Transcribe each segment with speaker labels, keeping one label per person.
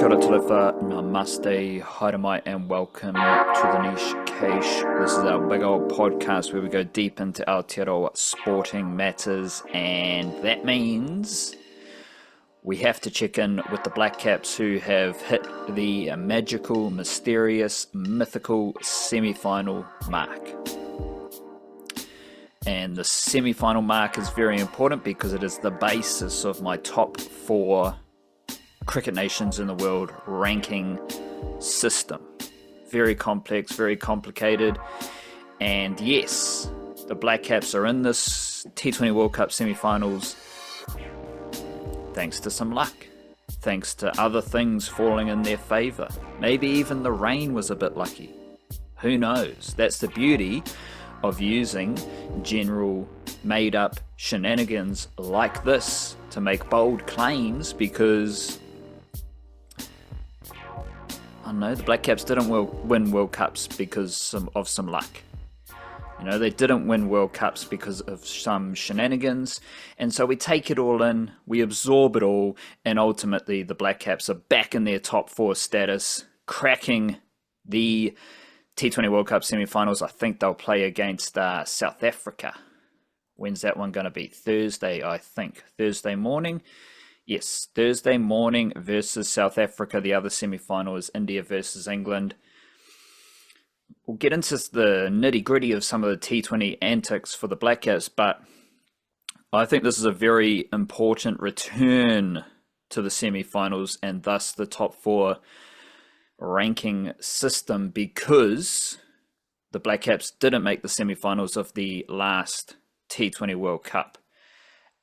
Speaker 1: Kia ora talofa, namaste, haere and welcome to the Niche Cache. This is our big old podcast where we go deep into Aotearoa sporting matters, and that means we have to check in with the Blackcaps, who have hit the magical, mysterious, mythical semi-final mark. And the semi-final mark is very important because it is the basis of my top 4 cricket nations in the world ranking system. Very complex, very complicated. And yes, the Blackcaps are in this T20 World Cup semi-finals thanks to some luck, thanks to other things falling in their favour. Maybe even the rain was a bit lucky. Who knows? That's the beauty of using general made-up shenanigans like this to make bold claims, because I don't know, the Blackcaps didn't win World Cups because of some luck. You know, they didn't win World Cups because of some shenanigans. And so we take it all in, we absorb it all, and ultimately the Blackcaps are back in their top 4 status, cracking the T20 World Cup semi-finals. I think they'll play against South Africa. When's that one going to be? Thursday, I think. Thursday morning. Yes, Thursday morning versus South Africa. The other semi-final is India versus England. We'll get into the nitty-gritty of some of the T20 antics for the Blackcaps, but I think this is a very important return to the semi-finals and thus the top 4 ranking system, because the Blackcaps didn't make the semi-finals of the last T20 World Cup.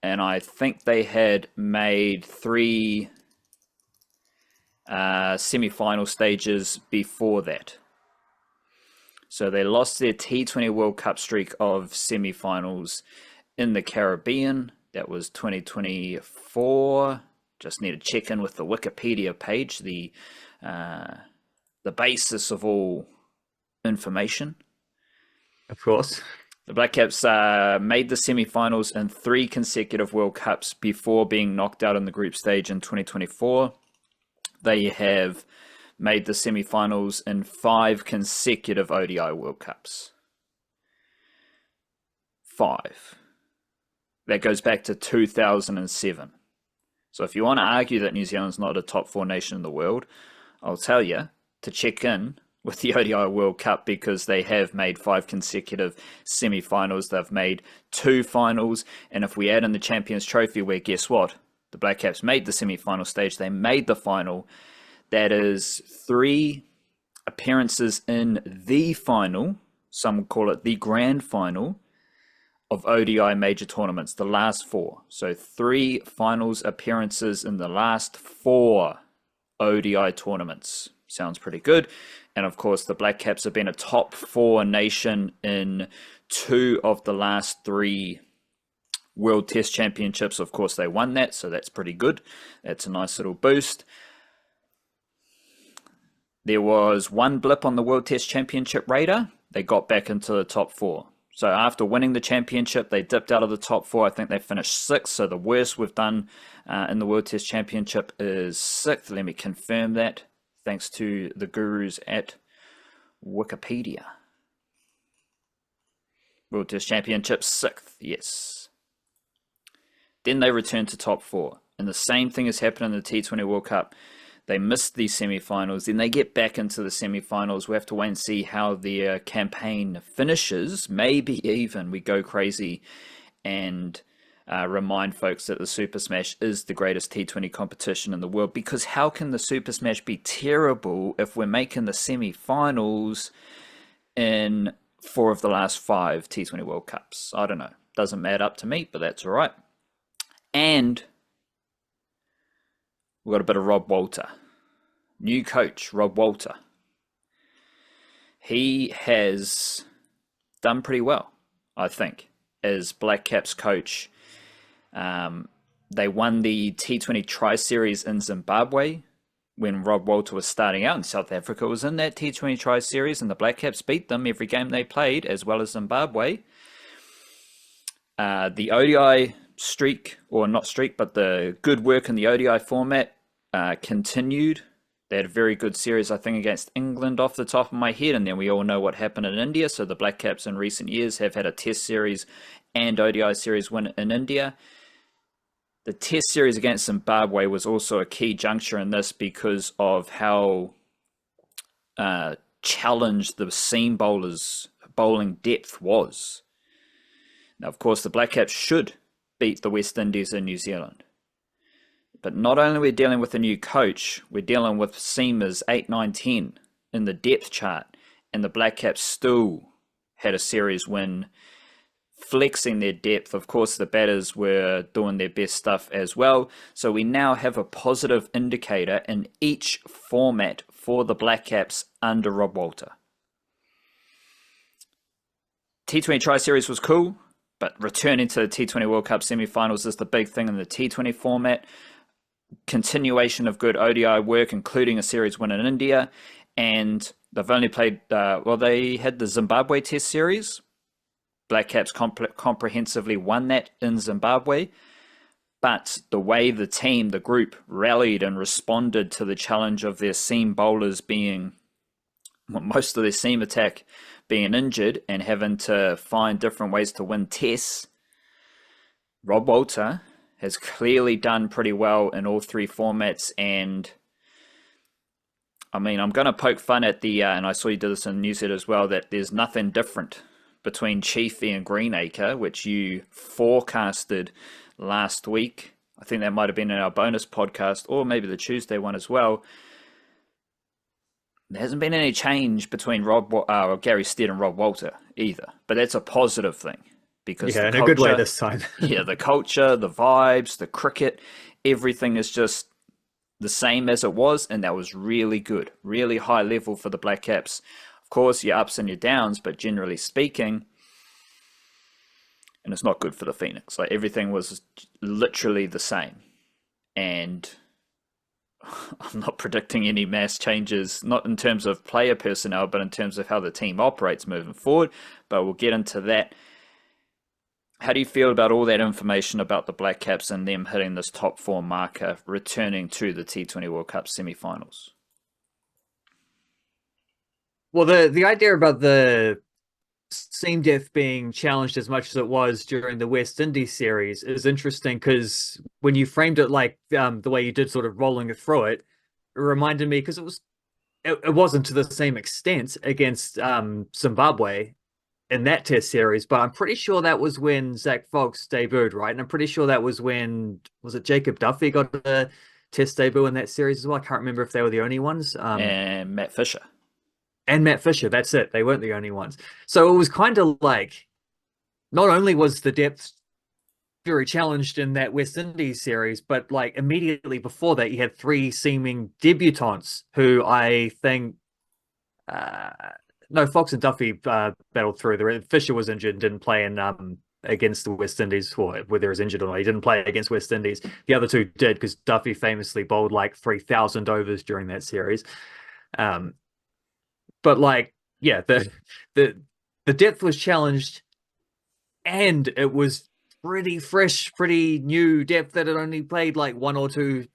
Speaker 1: And I think they had made 3 semi-final stages before that. So they lost their T20 World Cup streak of semi-finals in the Caribbean. That was 2024. Just need to check in with the Wikipedia page, the basis of all information.
Speaker 2: Of course.
Speaker 1: The Blackcaps made the semi-finals in 3 consecutive World Cups before being knocked out in the group stage in 2024. They have made the semi-finals in 5 consecutive ODI World Cups. 5. That goes back to 2007. So if you want to argue that New Zealand's not a top 4 nation in the world, I'll tell you to check in with the ODI World Cup, because they have made 5 consecutive semi-finals. They've made 2 finals, and if we add in the Champions Trophy, where guess what? The Blackcaps made the semi-final stage, they made the final. That is 3 appearances in the final, some call it the grand final, of ODI major tournaments, the last 4. So 3 finals appearances in the last 4 ODI tournaments. Sounds pretty good. And of course, the Blackcaps have been a top 4 nation in 2 of the last 3 World Test Championships. Of course, they won that, so that's pretty good. That's a nice little boost. There was 1 blip on the World Test Championship radar. They got back into the top 4. So after winning the championship, they dipped out of the top 4. I think they finished 6th. So the worst we've done in the World Test Championship is 6th. Let me confirm that, thanks to the gurus at Wikipedia. World Test Championship 6th, yes. Then they returned to top 4. And the same thing has happened in the T20 World Cup. They missed the semi-finals, then they get back into the semi-finals. We have to wait and see how their campaign finishes. Maybe even we go crazy and remind folks that the Super Smash is the greatest T20 competition in the world. Because how can the Super Smash be terrible if we're making the semi-finals in 4 of the last 5 T20 World Cups? I don't know. Doesn't add up to me, but that's all right. And we've got a bit of Rob Walter. New coach, Rob Walter. He has done pretty well, I think, as Blackcaps coach. They won the T20 Tri-Series in Zimbabwe when Rob Walter was starting out, and South Africa was in that T20 Tri-Series, and the Blackcaps beat them every game they played, as well as Zimbabwe. The ODI streak, or not streak, but the good work in the ODI format continued They had a very good series, I think, against England off the top of my head, and then we all know what happened in India. So the Black Caps in recent years have had a Test series and ODI series win in India. The Test series against Zimbabwe was also a key juncture in this because of how challenged the seam bowlers' bowling depth was. Now, of course, the Black Caps should beat the West Indies and New Zealand. But not only are we dealing with a new coach, we're dealing with seamers 8, 9, 10 in the depth chart. And the Black Caps still had a series win, flexing their depth. Of course, the batters were doing their best stuff as well. So we now have a positive indicator in each format for the Black Caps under Rob Walter. T20 Tri-Series was cool, but returning to the T20 World Cup semi-finals is the big thing in the T20 format. Continuation of good ODI work, including a series win in India, and they've only played, they had the Zimbabwe Test series. Black Caps comprehensively won that in Zimbabwe, but the way the team, the group, rallied and responded to the challenge of their seam bowlers being, most of their seam attack being injured and having to find different ways to win tests, Rob Walter has clearly done pretty well in all three formats. And I mean, I'm going to poke fun at the, and I saw you did this in the newsletter as well, that there's nothing different between Chiefy and Greenacre, which you forecasted last week. I think that might have been in our bonus podcast, or maybe the Tuesday one as well. There hasn't been any change between Gary Stead and Rob Walter either, but that's a positive thing. Because
Speaker 2: in a good way this time.
Speaker 1: Yeah, the culture, the vibes, the cricket, everything is just the same as it was, and that was really good. Really high level for the Black Caps. Of course, your ups and your downs, but generally speaking, and it's not good for the Phoenix. Like, everything was literally the same. And I'm not predicting any mass changes, not in terms of player personnel, but in terms of how the team operates moving forward. But we'll get into that. How do you feel about all that information about the Black Caps and them hitting this top 4 marker, returning to the T20 World Cup semi-finals?
Speaker 2: Well, the idea about the seam depth being challenged as much as it was during the West Indies series is interesting, because when you framed it like the way you did, sort of rolling it through it, it reminded me, because it wasn't to the same extent against Zimbabwe in that Test series, but I'm pretty sure that was when Zach Fox debuted, right? And I'm pretty sure that was when, was it Jacob Duffy got a Test debut in that series as well? I can't remember if they were the only ones.
Speaker 1: And Matt Fisher.
Speaker 2: And Matt Fisher, that's it. They weren't the only ones. So it was kind of like, not only was the depth very challenged in that West Indies series, but like immediately before that, you had 3 seeming debutants who I think... No, Fox and Duffy battled through. Fisher was injured and didn't play in against the West Indies, or whether he was injured or not. He didn't play against West Indies. The other two did, because Duffy famously bowled like 3,000 overs during that series. But like, yeah, the depth was challenged, and it was pretty fresh, pretty new depth that had only played like 1 or 2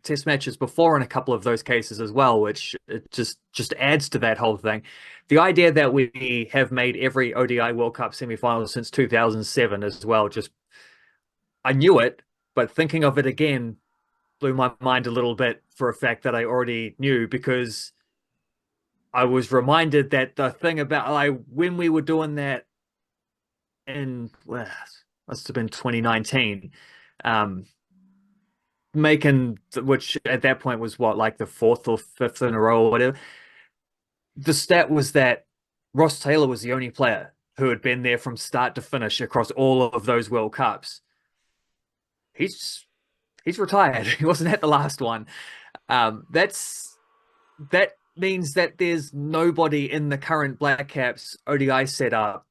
Speaker 2: Test matches before in a couple of those cases as well, which it just adds to that whole thing. The idea that we have made every ODI World Cup semi-final since 2007 as well, just, I knew it, but thinking of it again blew my mind a little bit for a fact that I already knew, because I was reminded that the thing about, like, when we were doing that in, well, must have been 2019, making, which at that point was what, like the 4th or 5th in a row or whatever. The stat was that Ross Taylor was the only player who had been there from start to finish across all of those World Cups. He's retired. He wasn't at the last one. That means that there's nobody in the current Black Caps ODI setup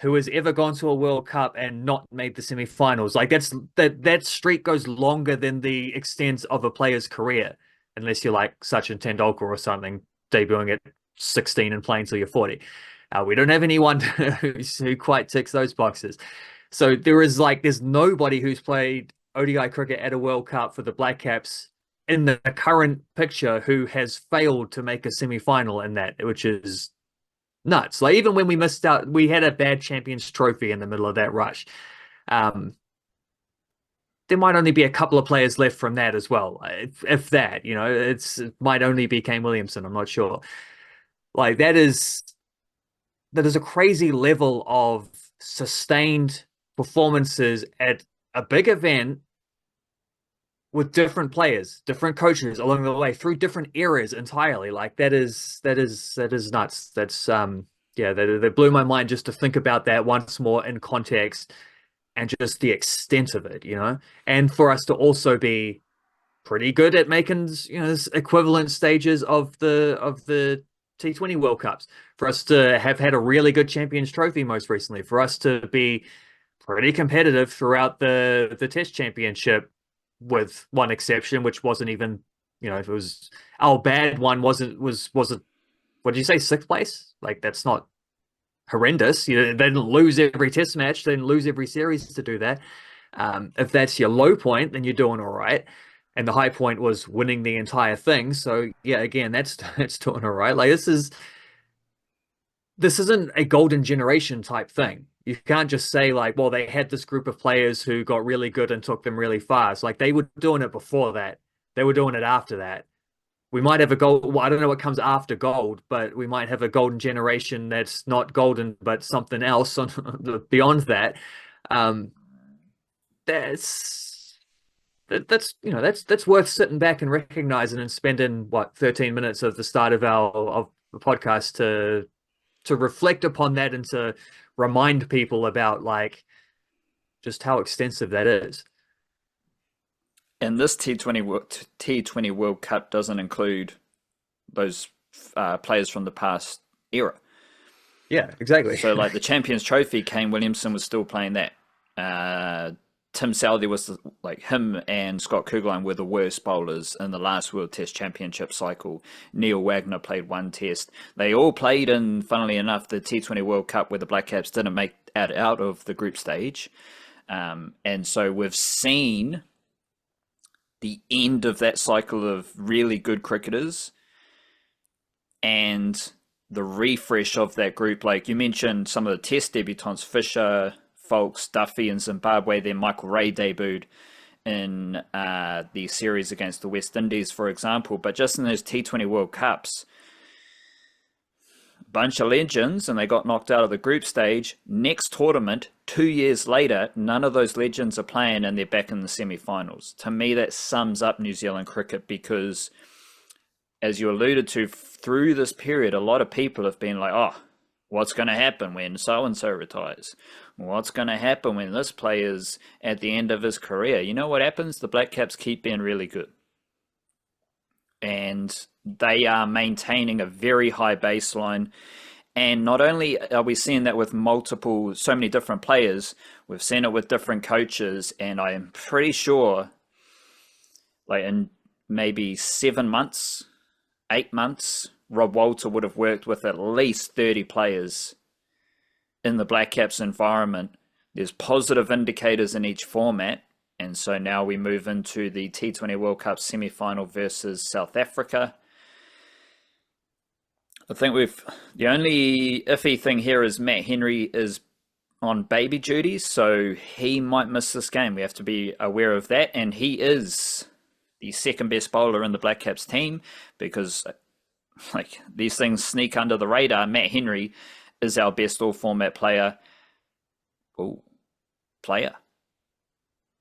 Speaker 2: who has ever gone to a World Cup and not made the semi-finals. Like, that streak goes longer than the extent of a player's career, unless you're like Sachin Tendulkar or something, debuting at 16 and playing till you're 40. We don't have anyone who quite ticks those boxes. So there's nobody who's played ODI cricket at a World Cup for the Black Caps in the current picture who has failed to make a semi-final in that, which is nuts. Like even when we missed out, we had a bad Champions Trophy in the middle of that rush. There might only be a couple of players left from that as well, if that, it might only be Kane Williamson. I'm not sure. Like that is a crazy level of sustained performances at a big event with different players, different coaches along the way through different eras entirely. Like that is nuts. That's yeah, that blew my mind just to think about that once more in context and just the extent of it, and for us to also be pretty good at making, equivalent stages of the T20 World Cups, for us to have had a really good Champions Trophy most recently, for us to be pretty competitive throughout the Test Championship, with one exception, which wasn't even, if it was our bad one, was it, what did you say, sixth place? Like that's not horrendous. They didn't lose every Test match, they didn't lose every series to do that. If that's your low point, then you're doing all right. And the high point was winning the entire thing. So yeah, again, that's doing all right. Like this isn't a golden generation type thing. You can't just say like, well, they had this group of players who got really good and took them really fast. Like they were doing it before that. They were doing it after that. We might have a gold. Well, I don't know what comes after gold, but we might have a golden generation that's not golden, but something else on beyond that. That's worth sitting back and recognizing and spending 13 minutes of the start of the podcast to reflect upon that and to remind people about like just how extensive that is.
Speaker 1: And this T20 World Cup doesn't include those players from the past era.
Speaker 2: Yeah, exactly.
Speaker 1: So like the Champions Trophy, Kane Williamson was still playing that. Tim Southey was like him and Scott Kuggeleijn were the worst bowlers in the last World Test Championship cycle. Neil Wagner played one test. They all played in, funnily enough, the T20 World Cup where the Blackcaps didn't make it out of the group stage. And so we've seen the end of that cycle of really good cricketers and the refresh of that group. Like you mentioned some of the test debutants, Fisher, Folks, Duffy in Zimbabwe, then Michael Ray debuted in the series against the West Indies, for example. But just in those T20 World Cups, a bunch of legends, and they got knocked out of the group stage. Next tournament, 2 years later, none of those legends are playing and they're back in the semi-finals. To me, that sums up New Zealand cricket because, as you alluded to, through this period, a lot of people have been like, oh, what's going to happen when so-and-so retires? What's going to happen when this player's at the end of his career? You know what happens? The Blackcaps keep being really good. And they are maintaining a very high baseline. And not only are we seeing that with so many different players, we've seen it with different coaches. And I am pretty sure, like in maybe 7 months, 8 months, Rob Walter would have worked with at least 30 players in the Blackcaps environment. There's positive indicators in each format. And so now we move into the T20 World Cup semi-final versus South Africa. I think the only iffy thing here is Matt Henry is on baby duty, so he might miss this game. We have to be aware of that. And he is the second best bowler in the Blackcaps team because like these things sneak under the radar. Matt Henry is our best all-format player. Oh, player.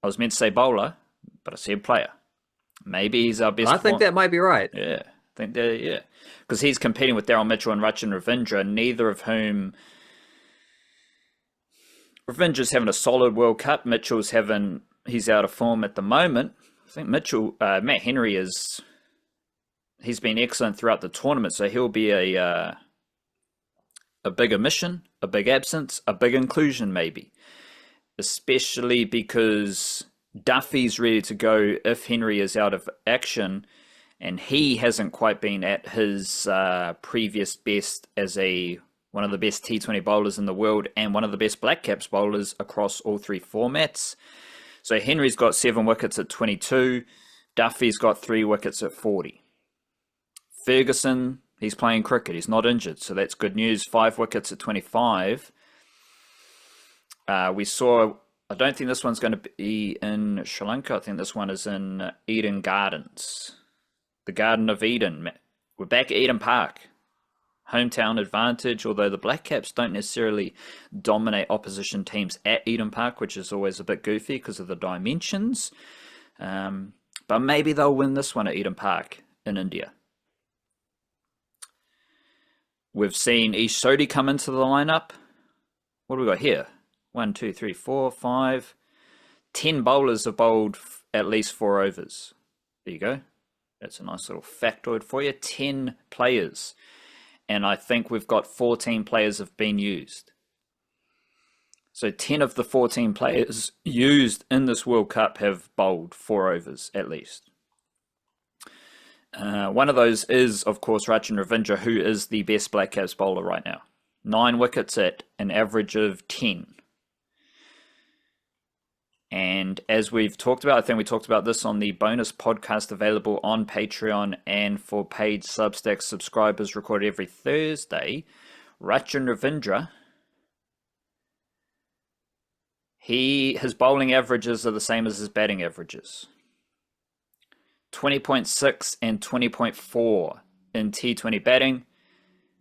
Speaker 1: I was meant to say bowler, but I said player. Maybe he's our best.
Speaker 2: I think that might be right.
Speaker 1: Yeah, I think that, yeah. Because he's competing with Daryl Mitchell and Rachin Ravindra, neither of whom... Ravindra's having a solid World Cup. He's out of form at the moment. I think Matt Henry he's been excellent throughout the tournament, so he'll be a big omission, a big absence, a big inclusion maybe. Especially because Duffy's ready to go if Henry is out of action, and he hasn't quite been at his previous best as one of the best T20 bowlers in the world and one of the best Blackcaps bowlers across all three formats. So Henry's got 7 wickets at 22. Duffy's got 3 wickets at 40. Ferguson, he's playing cricket. He's not injured, so that's good news. 5 wickets at 25. We saw, I don't think this one's going to be in Sri Lanka. I think this one is in Eden Gardens. The Garden of Eden. We're back at Eden Park. Hometown advantage, although the Blackcaps don't necessarily dominate opposition teams at Eden Park, which is always a bit goofy because of the dimensions. But maybe they'll win this one at Eden Park in India. We've seen Ish Sodhi come into the lineup. What do we got here? 1, 2, 3, 4, 5. 10 bowlers have bowled at least 4 overs. There you go. That's a nice little factoid for you. 10 players. And I think we've got 14 players have been used. So 10 of the 14 players used in this World Cup have bowled 4 overs at least. One of those is, of course, Rachin Ravindra, who is the best Blackcaps bowler right now. 9 wickets at an average of 10. And as we've talked about, I think we talked about this on the bonus podcast available on Patreon and for paid Substack subscribers, recorded every Thursday. Rachin Ravindra, his bowling averages are the same as his batting averages. 20.6 and 20.4 in T20 batting,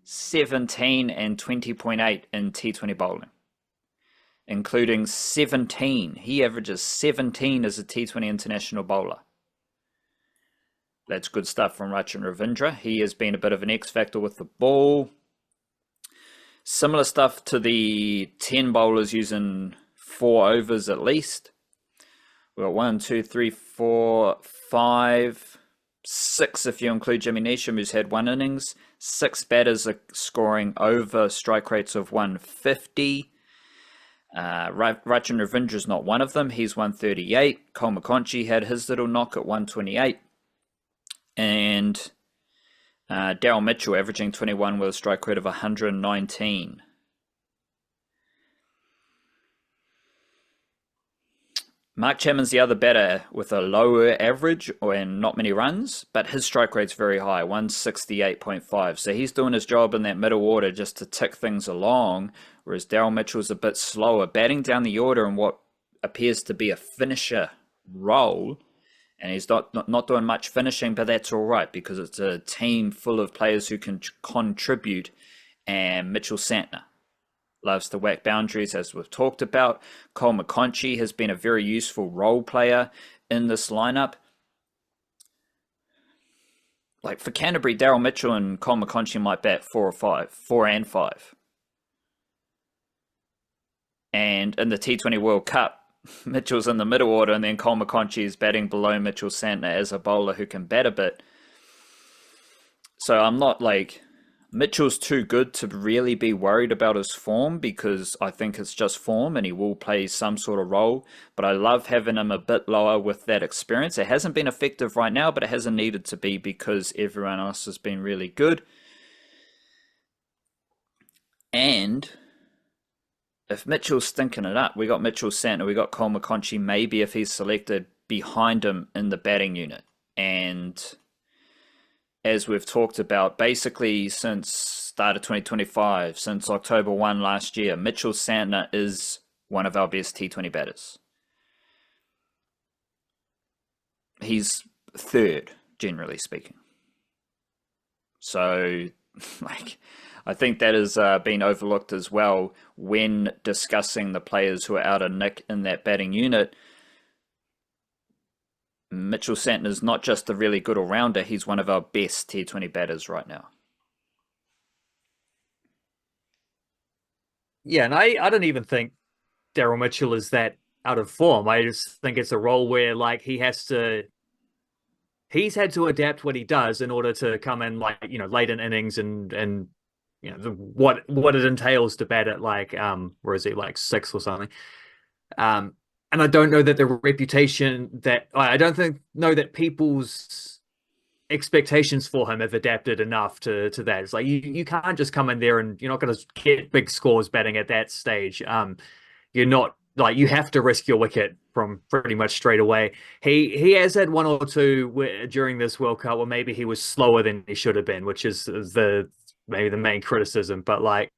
Speaker 1: 17 and 20.8 in T20 bowling. Including 17. He averages 17 as a T20 international bowler. That's good stuff from Rachin Ravindra. He has been a bit of an X factor with the ball. Similar stuff to the 10 bowlers using 4 overs at least. We've got 1, 2, 3, 4, 5, 6 if you include Jimmy Neesham, who's had 1 innings. 6 batters are scoring over strike rates of 150. Rachin Ravindra is not one of them. He's 138. Cole McConchie had his little knock at 128. And Daryl Mitchell averaging 21 with a strike rate of 119. Mark Chapman's the other batter with a lower average and not many runs, but his strike rate's very high, 168.5. So he's doing his job in that middle order just to tick things along, whereas Daryl Mitchell's a bit slower, batting down the order in what appears to be a finisher role. And he's not doing much finishing, but that's all right because it's a team full of players who can contribute, and Mitchell Santner loves to whack boundaries, as we've talked about. Cole McConchie has been a very useful role player in this lineup. Like for Canterbury, Daryl Mitchell and Cole McConchie might bat 4 and 5. And in the T20 World Cup, Mitchell's in the middle order, and then Cole McConchie is batting below Mitchell Santner as a bowler who can bat a bit. So I'm not like... Mitchell's too good to really be worried about his form because I think it's just form and he will play some sort of role. But I love having him a bit lower with that experience. It hasn't been effective right now, but it hasn't needed to be because everyone else has been really good. And if Mitchell's stinking it up, we got Mitchell Santner, we got Cole McConchie, maybe if he's selected, behind him in the batting unit. And as we've talked about, basically since start of 2025, since October 1 last year, Mitchell Santner is one of our best T20 batters. He's third, generally speaking. So, I think that has been overlooked as well when discussing the players who are out of nick in that batting unit. Mitchell Santner is not just a really good all-rounder, he's one of our best T20 batters right now.
Speaker 2: Yeah, and I don't even think Daryl Mitchell is that out of form. I just think it's a role where he's had to adapt what he does in order to come in late in innings and what it entails to bat at where is he, 6 or something. And I don't know that the reputation that I don't know that people's expectations for him have adapted enough to that. It's like you can't just come in there and you're not going to get big scores batting at that stage. You're not like you have to risk your wicket from pretty much straight away. He has had one or two during this World Cup where maybe he was slower than he should have been, which is the maybe the main criticism. But like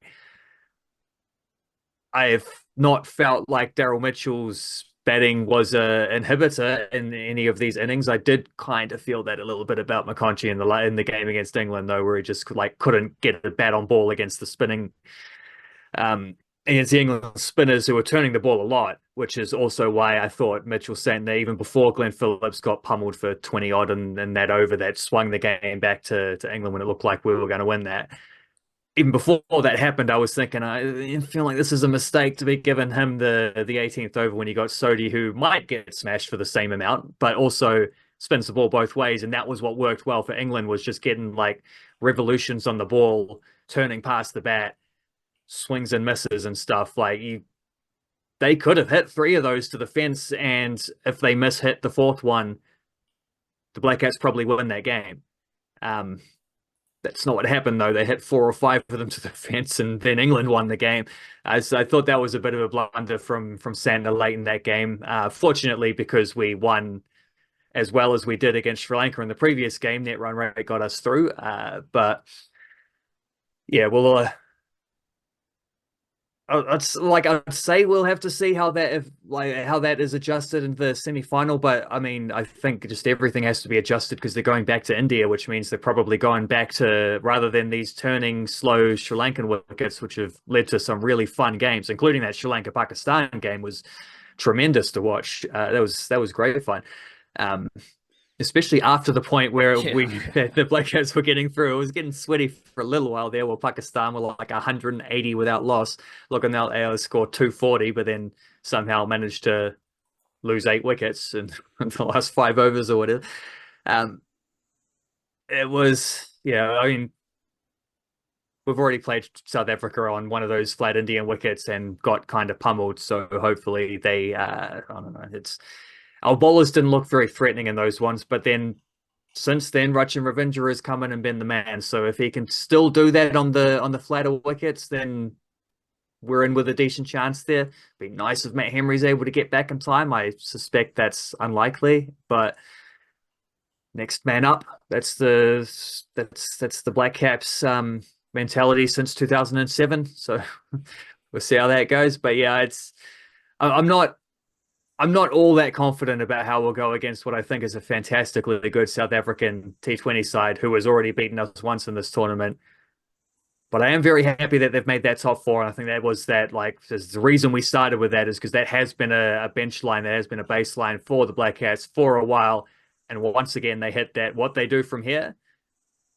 Speaker 2: I've not felt like Daryl Mitchell's batting was a inhibitor in any of these innings. I did kind of feel that a little bit about McConchie in the game against England, though, where he just like couldn't get a bat on ball against the spinning against the England spinners who were turning the ball a lot, which is also why I thought Mitchell saying that even before Glenn Phillips got pummeled for 20 odd and that over that swung the game back to England when it looked like we were going to win that. Even before that happened, I was thinking, I feel like this is a mistake to be giving him the 18th over when you got Sodhi, who might get smashed for the same amount, but also spins the ball both ways. And that was what worked well for England, was just getting like revolutions on the ball, turning past the bat, swings and misses and stuff. Like they could have hit 3 of those to the fence, and if they hit the 4th one, the Blackcaps probably win that game. That's not what happened, though. They hit 4 or 5 of them to the fence, and then England won the game. So I thought that was a bit of a blunder from Santner late in that game. Fortunately, because we won as well as we did against Sri Lanka in the previous game, net run rate got us through. But yeah, well, I'd say we'll have to see how that is adjusted in the semi-final. But I mean, I think just everything has to be adjusted because they're going back to India, which means they're probably going back to, rather than these turning slow Sri Lankan wickets, which have led to some really fun games, including that Sri Lanka-Pakistan game was tremendous to watch. That was great fun. Especially after the point where the Blackcaps were getting through. It was getting sweaty for a little while there, where Pakistan were like 180 without loss. Looking out, they scored 240, but then somehow managed to lose 8 wickets in the last 5 overs or whatever. It was, I mean, we've already played South Africa on one of those flat Indian wickets and got kind of pummeled. So hopefully they, I don't know, our bowlers didn't look very threatening in those ones, but then since then, Rachin Ravindra has come in and been the man. So if he can still do that on the flatter wickets, then we're in with a decent chance there. Be nice if Matt Henry's able to get back in time. I suspect that's unlikely, but next man up. That's the Blackcaps mentality since 2007. So we'll see how that goes. But yeah, I'm not all that confident about how we'll go against what I think is a fantastically good South African T20 side who has already beaten us once in this tournament. But I am very happy that they've made that top 4. And I think that was the reason we started with that is because that has been a bench line, that has been a baseline for the Blackcaps for a while. And once again, they hit that. What they do from here,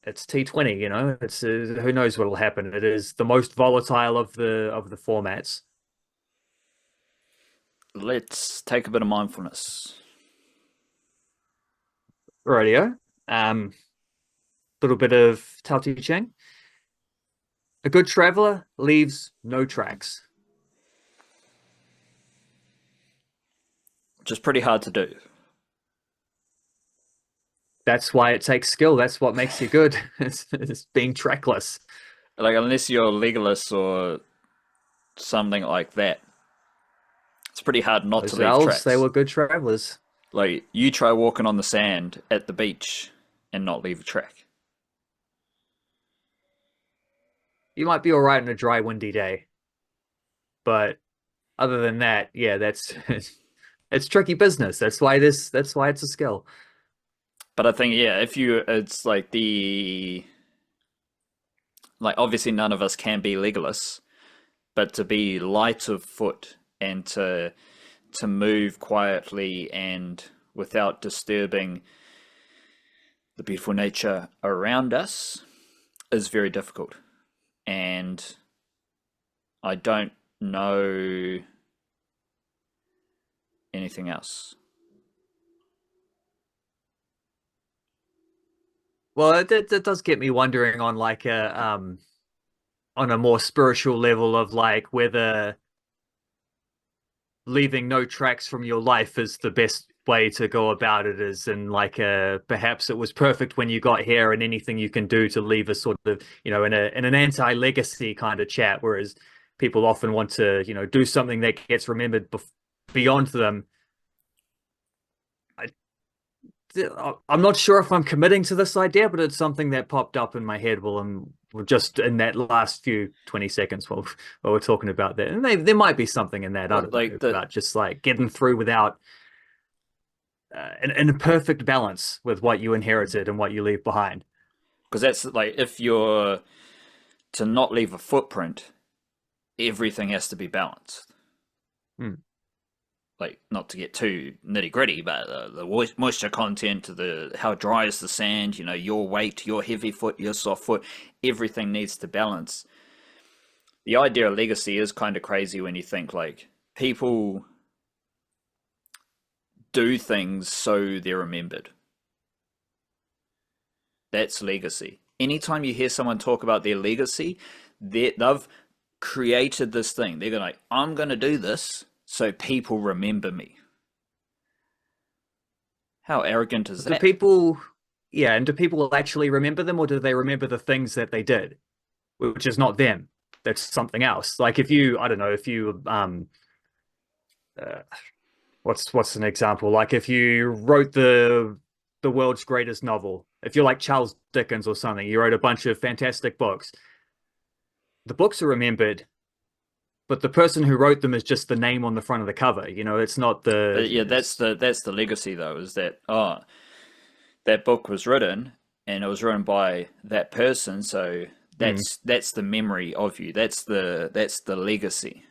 Speaker 2: it's T20, it's who knows what will happen. It is the most volatile of the formats.
Speaker 1: Let's take a bit of mindfulness.
Speaker 2: Radio. Little bit of Tao Te Ching. A good traveler leaves no tracks.
Speaker 1: Which is pretty hard to do.
Speaker 2: That's why it takes skill. That's what makes you good. It's being trackless.
Speaker 1: Like, unless you're Legolas or something like that, it's pretty hard not to leave tracks.
Speaker 2: They were good travelers.
Speaker 1: Like, you try walking on the sand at the beach and not leave a track.
Speaker 2: You might be all right on a dry, windy day. But other than that, yeah, it's tricky business. That's why it's a skill.
Speaker 1: But I think, it's like obviously none of us can be Legolas, but to be light of foot and to move quietly and without disturbing the beautiful nature around us is very difficult. And I don't know anything else.
Speaker 2: Well, that does get me wondering on on a more spiritual level of like whether leaving no tracks from your life is the best way to go about it, is in perhaps it was perfect when you got here and anything you can do to leave a sort of in an anti-legacy kind of chat, whereas people often want to, do something that gets remembered beyond them. I'm not sure if I'm committing to this idea, but it's something that popped up in my head while I'm just in that last few 20 seconds while we're talking about that. And there might be something in that, I don't know, about just like getting through without in a perfect balance with what you inherited and what you leave behind.
Speaker 1: Because that's like, if you're to not leave a footprint, everything has to be balanced. Like, not to get too nitty gritty, but the moisture content, how dry is the sand, your weight, your heavy foot, your soft foot, everything needs to balance. The idea of legacy is kind of crazy when you think like people do things so they're remembered. That's legacy. Anytime you hear someone talk about their legacy, they've created this thing. They're going like, I'm going to do this so people remember me. How arrogant is that?
Speaker 2: And do people actually remember them, or do they remember the things that they did, which is not them? That's something else. Like if you what's an example? Like if you wrote the world's greatest novel, if you're like Charles Dickens or something, you wrote a bunch of fantastic books. The books are remembered, but the person who wrote them is just the name on the front of the cover. It's not the...
Speaker 1: That's the legacy, though, is that, that book was written, and it was written by that person, so that's the memory of you. That's the legacy.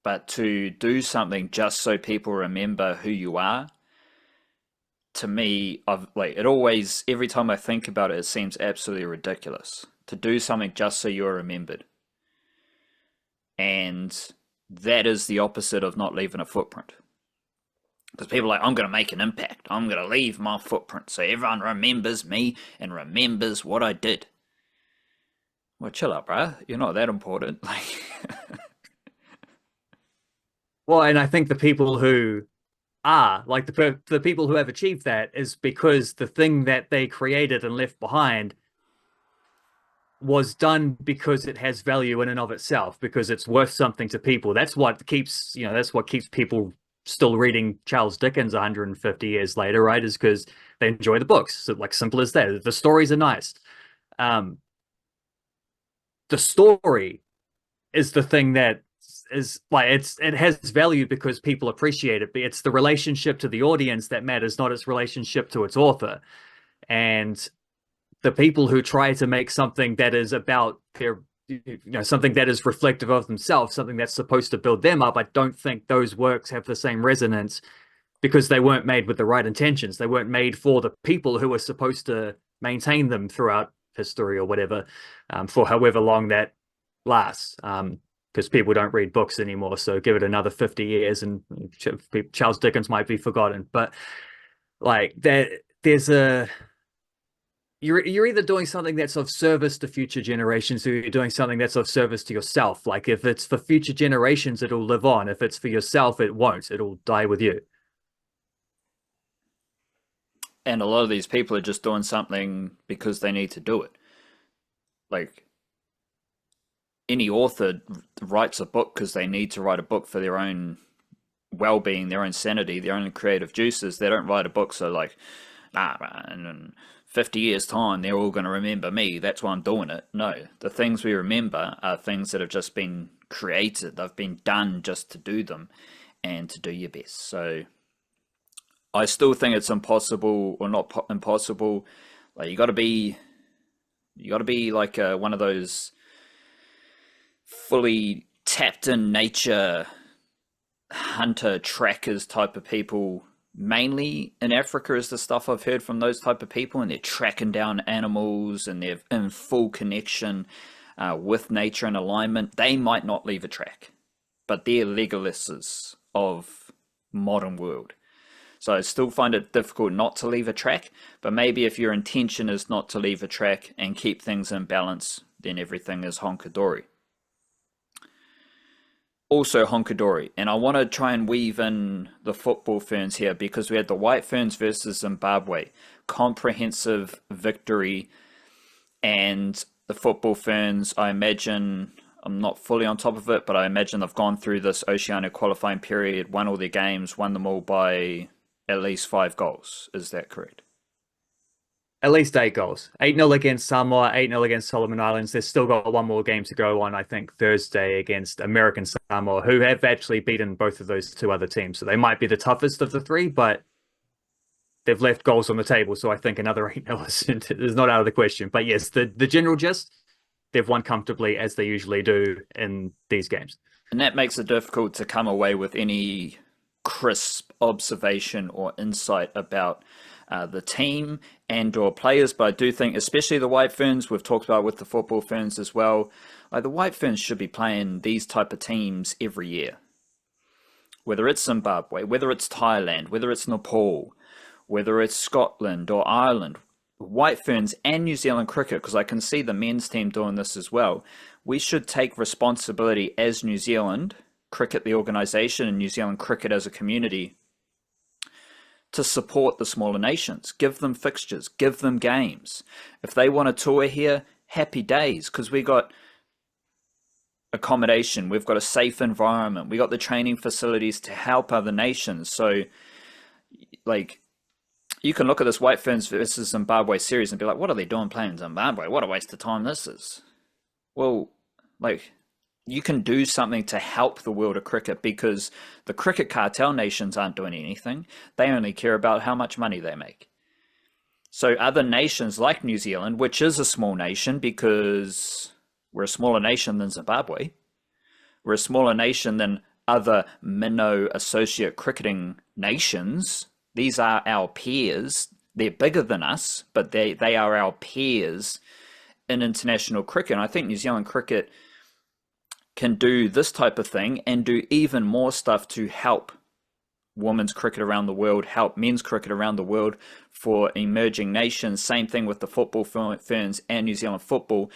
Speaker 1: But to do something just so people remember who you are, to me, every time I think about it, it seems absolutely ridiculous. To do something just so you're remembered. And that is the opposite of not leaving a footprint. Because people are like, I'm going to make an impact. I'm going to leave my footprint so everyone remembers me and remembers what I did. Well, chill out, bro. You're not that important.
Speaker 2: Well, and I think the people who are, like the people who have achieved that, is because the thing that they created and left behind was done because it has value in and of itself, because it's worth something to people. That's what keeps people still reading Charles Dickens 150 years later, right? Is because they enjoy the books. So, like, simple as that. The stories are nice. The story is the thing that is like, it has value because people appreciate it, but it's the relationship to the audience that matters, not its relationship to its author. And the people who try to make something that is about their, something that is reflective of themselves, something that's supposed to build them up, I don't think those works have the same resonance, because they weren't made with the right intentions. They weren't made for the people who were supposed to maintain them throughout history or whatever, for however long that lasts. Because people don't read books anymore, so give it another 50 years and Charles Dickens might be forgotten. But like you're either doing something that's of service to future generations, or you're doing something that's of service to yourself. Like if it's for future generations, it'll live on. If it's for yourself, it won't. It'll die with you.
Speaker 1: And a lot of these people are just doing something because they need to do it. Like, any author writes a book because they need to write a book for their own well-being, their own sanity, their own creative juices. They don't write a book so like, and in 50 years time they're all going to remember me, that's why I'm doing it. No, the things we remember are things that have just been created. They've been done just to do them and to do your best. So I still think it's impossible, or not impossible. Like, you got to be like one of those fully tapped in nature hunter trackers type of people. Mainly in Africa is the stuff I've heard from those type of people, and they're tracking down animals and they're in full connection with nature and alignment. They might not leave a track, but they're legalists of modern world. So I still find it difficult not to leave a track, but maybe if your intention is not to leave a track and keep things in balance, then everything is honkadory. Also honkadory, and I want to try and weave in the football ferns here, because we had the White Ferns versus Zimbabwe, comprehensive victory, and the football ferns, I imagine, I'm not fully on top of it, but I imagine they've gone through this Oceania qualifying period, won all their games, won them all by at least 5 goals. Is that correct?
Speaker 2: At least 8 goals. 8-0 against Samoa, 8-0 against Solomon Islands. They've still got one more game to go on, I think, Thursday against American Samoa, who have actually beaten both of those two other teams. So they might be the toughest of the three, but they've left goals on the table. So I think another 8-0 is not out of the question. But yes, the general gist, they've won comfortably as they usually do in these games.
Speaker 1: And that makes it difficult to come away with any crisp observation or insight about the team and or players. But I do think, especially the White Ferns, we've talked about with the Football Ferns as well, like the White Ferns should be playing these type of teams every year. Whether it's Zimbabwe, whether it's Thailand, whether it's Nepal, whether it's Scotland or Ireland, White Ferns and New Zealand cricket, because I can see the men's team doing this as well. We should take responsibility as New Zealand cricket, the organisation, and New Zealand cricket as a community, to support the smaller nations. Give them fixtures, give them games. If they want a tour here, happy days, because we got accommodation, we've got a safe environment, we got the training facilities to help other nations. So, like, you can look at this White Ferns versus Zimbabwe series and be like, what are they doing playing in Zimbabwe? What a waste of time this is. Well, like, you can do something to help the world of cricket, because the cricket cartel nations aren't doing anything. They only care about how much money they make. So other nations like New Zealand, which is a small nation because we're a smaller nation than Zimbabwe, we're a smaller nation than other minnow associate cricketing nations. These are our peers. They're bigger than us, but they are our peers in international cricket. And I think New Zealand cricket can do this type of thing and do even more stuff to help women's cricket around the world, help men's cricket around the world for emerging nations. Same thing with the Football Ferns and New Zealand football.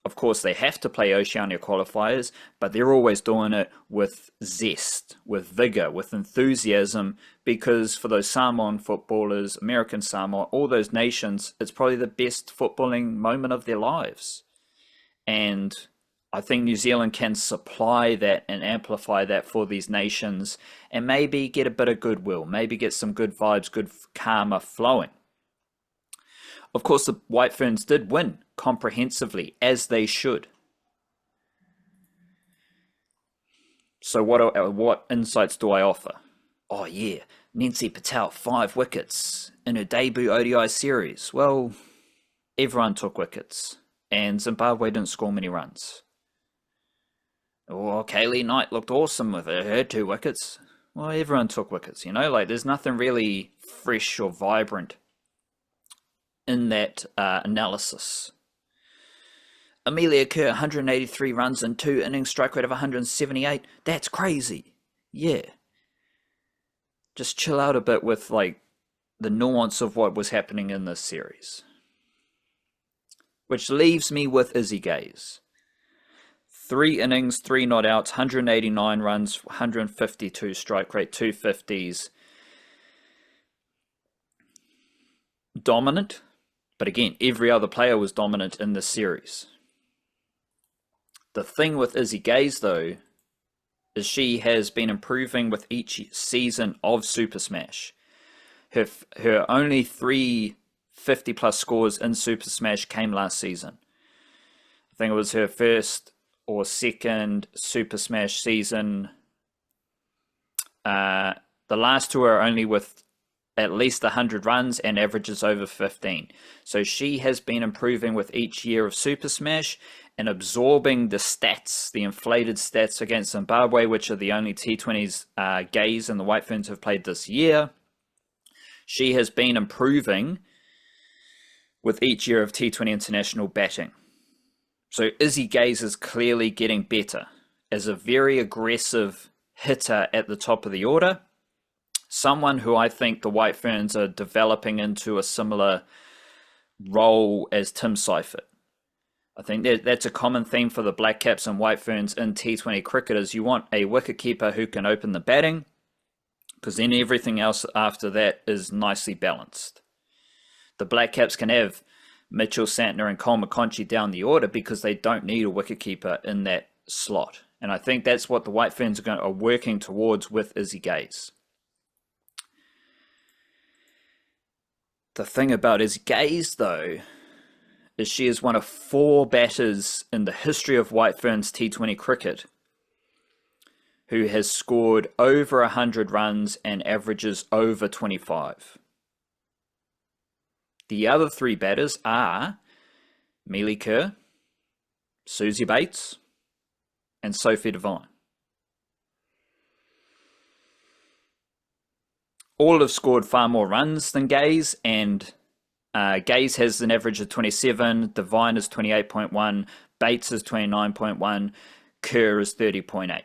Speaker 1: Of course, they have to play Oceania qualifiers, but they're always doing it with zest, with vigor, with enthusiasm, because for those Samoan footballers, American Samoa, all those nations, it's probably the best footballing moment of their lives. And I think New Zealand can supply that and amplify that for these nations, and maybe get a bit of goodwill, maybe get some good vibes, good karma flowing. Of course, the White Ferns did win comprehensively, as they should. So what insights do I offer? Oh yeah, Nancy Patel, 5 wickets in her debut ODI series. Well, everyone took wickets, and Zimbabwe didn't score many runs. Oh, Kaylee Knight looked awesome with her 2 wickets. Well, everyone took wickets, you know? Like, there's nothing really fresh or vibrant in that analysis. Amelia Kerr, 183 runs in 2 innings, strike rate of 178. That's crazy. Yeah. Just chill out a bit with, like, the nuance of what was happening in this series. Which leaves me with Izzy Gaze. 3 innings, 3 not outs, 189 runs, 152 strike rate, 250s. Dominant, but again, every other player was dominant in this series. The thing with Izzy Gaze, though, is she has been improving with each season of Super Smash. Her only 3 50-plus scores in Super Smash came last season. I think it was her first or second Super Smash season. The last 2 are only with at least 100 runs and averages over 15. So she has been improving with each year of Super Smash and absorbing the stats, the inflated stats against Zimbabwe, which are the only T20s Gaze and the White Ferns have played this year. She has been improving with each year of T20 international batting. So Izzy Gaze is clearly getting better as a very aggressive hitter at the top of the order. Someone who I think the White Ferns are developing into a similar role as Tim Seifert. I think that's a common theme for the Blackcaps and White Ferns in T20 cricket, is you want a wicketkeeper who can open the batting, because then everything else after that is nicely balanced. The Blackcaps can have Mitchell Santner and Cole McConchie down the order because they don't need a wicketkeeper in that slot. And I think that's what the White Ferns are working towards with Izzy Gaze. The thing about Izzy Gaze, though, is she is one of 4 batters in the history of White Ferns T20 cricket who has scored over 100 runs and averages over 25. The other 3 batters are Mealy Kerr, Suzie Bates, and Sophie Devine. All have scored far more runs than Gaze, and Gaze has an average of 27, Devine is 28.1, Bates is 29.1, Kerr is 30.8.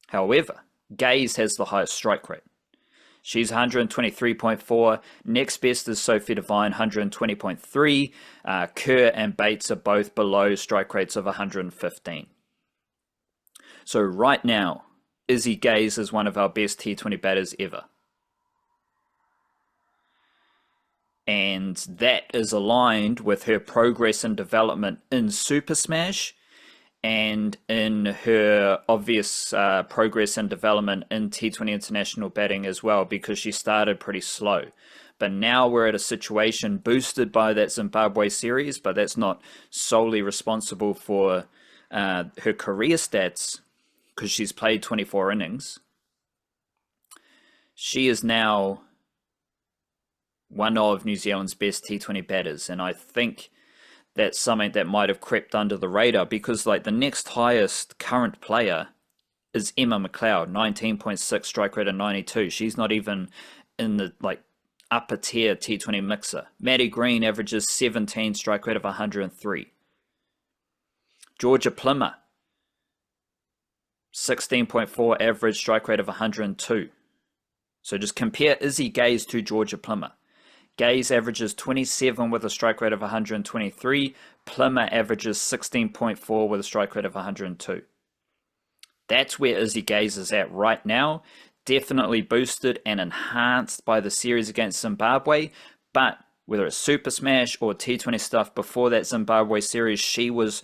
Speaker 1: However, Gaze has the highest strike rate. She's 123.4. Next best is Sophie Devine, 120.3. Kerr and Bates are both below strike rates of 115. So right now, Izzy Gaze is one of our best T20 batters ever. And that is aligned with her progress and development in Super Smash and in her obvious progress and development in T20 international batting as well, because she started pretty slow. But now we're at a situation boosted by that Zimbabwe series, but that's not solely responsible for her career stats, because she's played 24 innings. She is now one of New Zealand's best T20 batters, and I think that's something that might have crept under the radar, because like the next highest current player is Emma McLeod, 19.6 strike rate of 92. She's not even in the like upper tier T20 mixer. Maddie Green averages 17 strike rate of 103. Georgia Plimmer, 16.4 average strike rate of 102. So just compare Izzy Gaze to Georgia Plimmer. Gaze averages 27 with a strike rate of 123. Plimmer averages 16.4 with a strike rate of 102. That's where Izzy Gaze is at right now. Definitely boosted and enhanced by the series against Zimbabwe. But whether it's Super Smash or T20 stuff before that Zimbabwe series, she was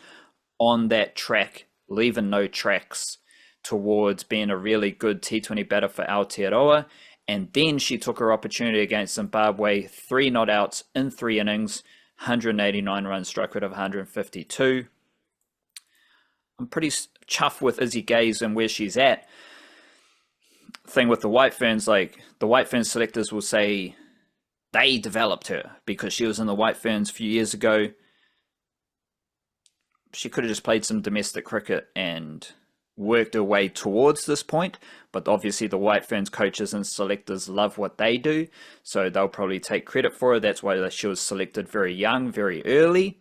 Speaker 1: on that track, leaving no tracks towards being a really good T20 batter for Aotearoa. And then she took her opportunity against Zimbabwe, 3 not outs in 3 innings, 189 runs, strike rate of 152. I'm pretty chuffed with Izzy Gaze and where she's at. Thing with the White Ferns, like the White Ferns selectors will say they developed her because she was in the White Ferns a few years ago. She could have just played some domestic cricket and worked her way towards this point, but obviously the White Ferns coaches and selectors love what they do, so they'll probably take credit for it. That's why she was selected very young, very early.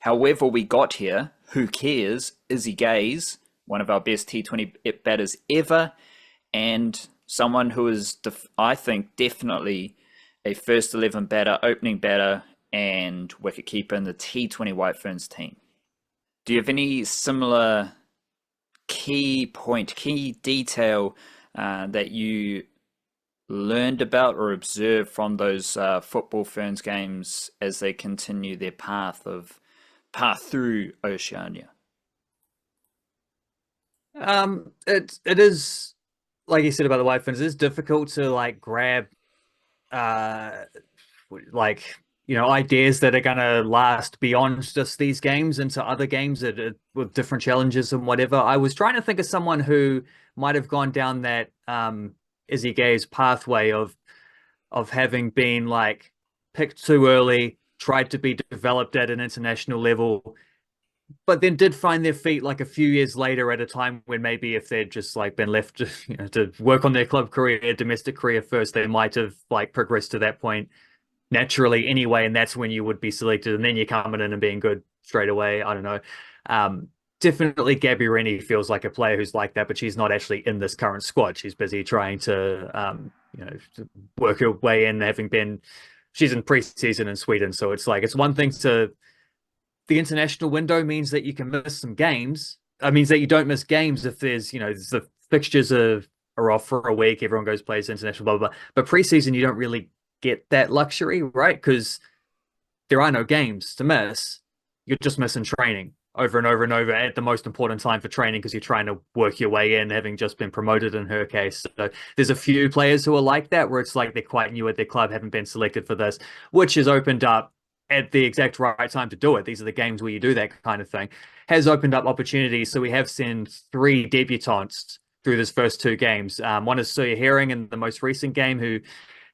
Speaker 1: However we got here, who cares? Izzy Gaze, one of our best T20 batters ever, and someone who is, I think, definitely a first 11 batter, opening batter, and wicketkeeper in the T20 White Ferns team. Do you have any similar key detail that you learned about or observed from those Football Ferns games as they continue their path through Oceania?
Speaker 2: It is, like you said about the White Ferns, it is difficult to like grab ideas that are going to last beyond just these games into other games with different challenges and whatever. I was trying to think of someone who might have gone down that Izzy Gaze pathway of having been like picked too early, tried to be developed at an international level, but then did find their feet like a few years later at a time when maybe if they'd just like been left to work on their club career, domestic career first, they might have like progressed to that point naturally anyway, and that's when you would be selected, and then you're coming in and being good straight away. I don't know. Definitely Gabby Rennie feels like a player who's like that, but she's not actually in this current squad. She's busy trying to to work her way in, she's in pre-season in Sweden. So it's like, it's one thing to, the international window means that you can miss some games. It means that you don't miss games if there's, the fixtures are off for a week, everyone goes plays international, blah, blah, blah. But pre-season, you don't really get that luxury, right? Because there are no games to miss. You're just missing training. over and over and over at the most important time for training because you're trying to work your way in, having just been promoted in her case. So there's a few players who are like that, where it's like they're quite new at their club, haven't been selected for this, which has opened up at the exact right time to do it. These are the games where you do that kind of thing. Has opened up opportunities. So we have seen 3 debutantes through this first 2 games. One is Suya Herring in the most recent game, who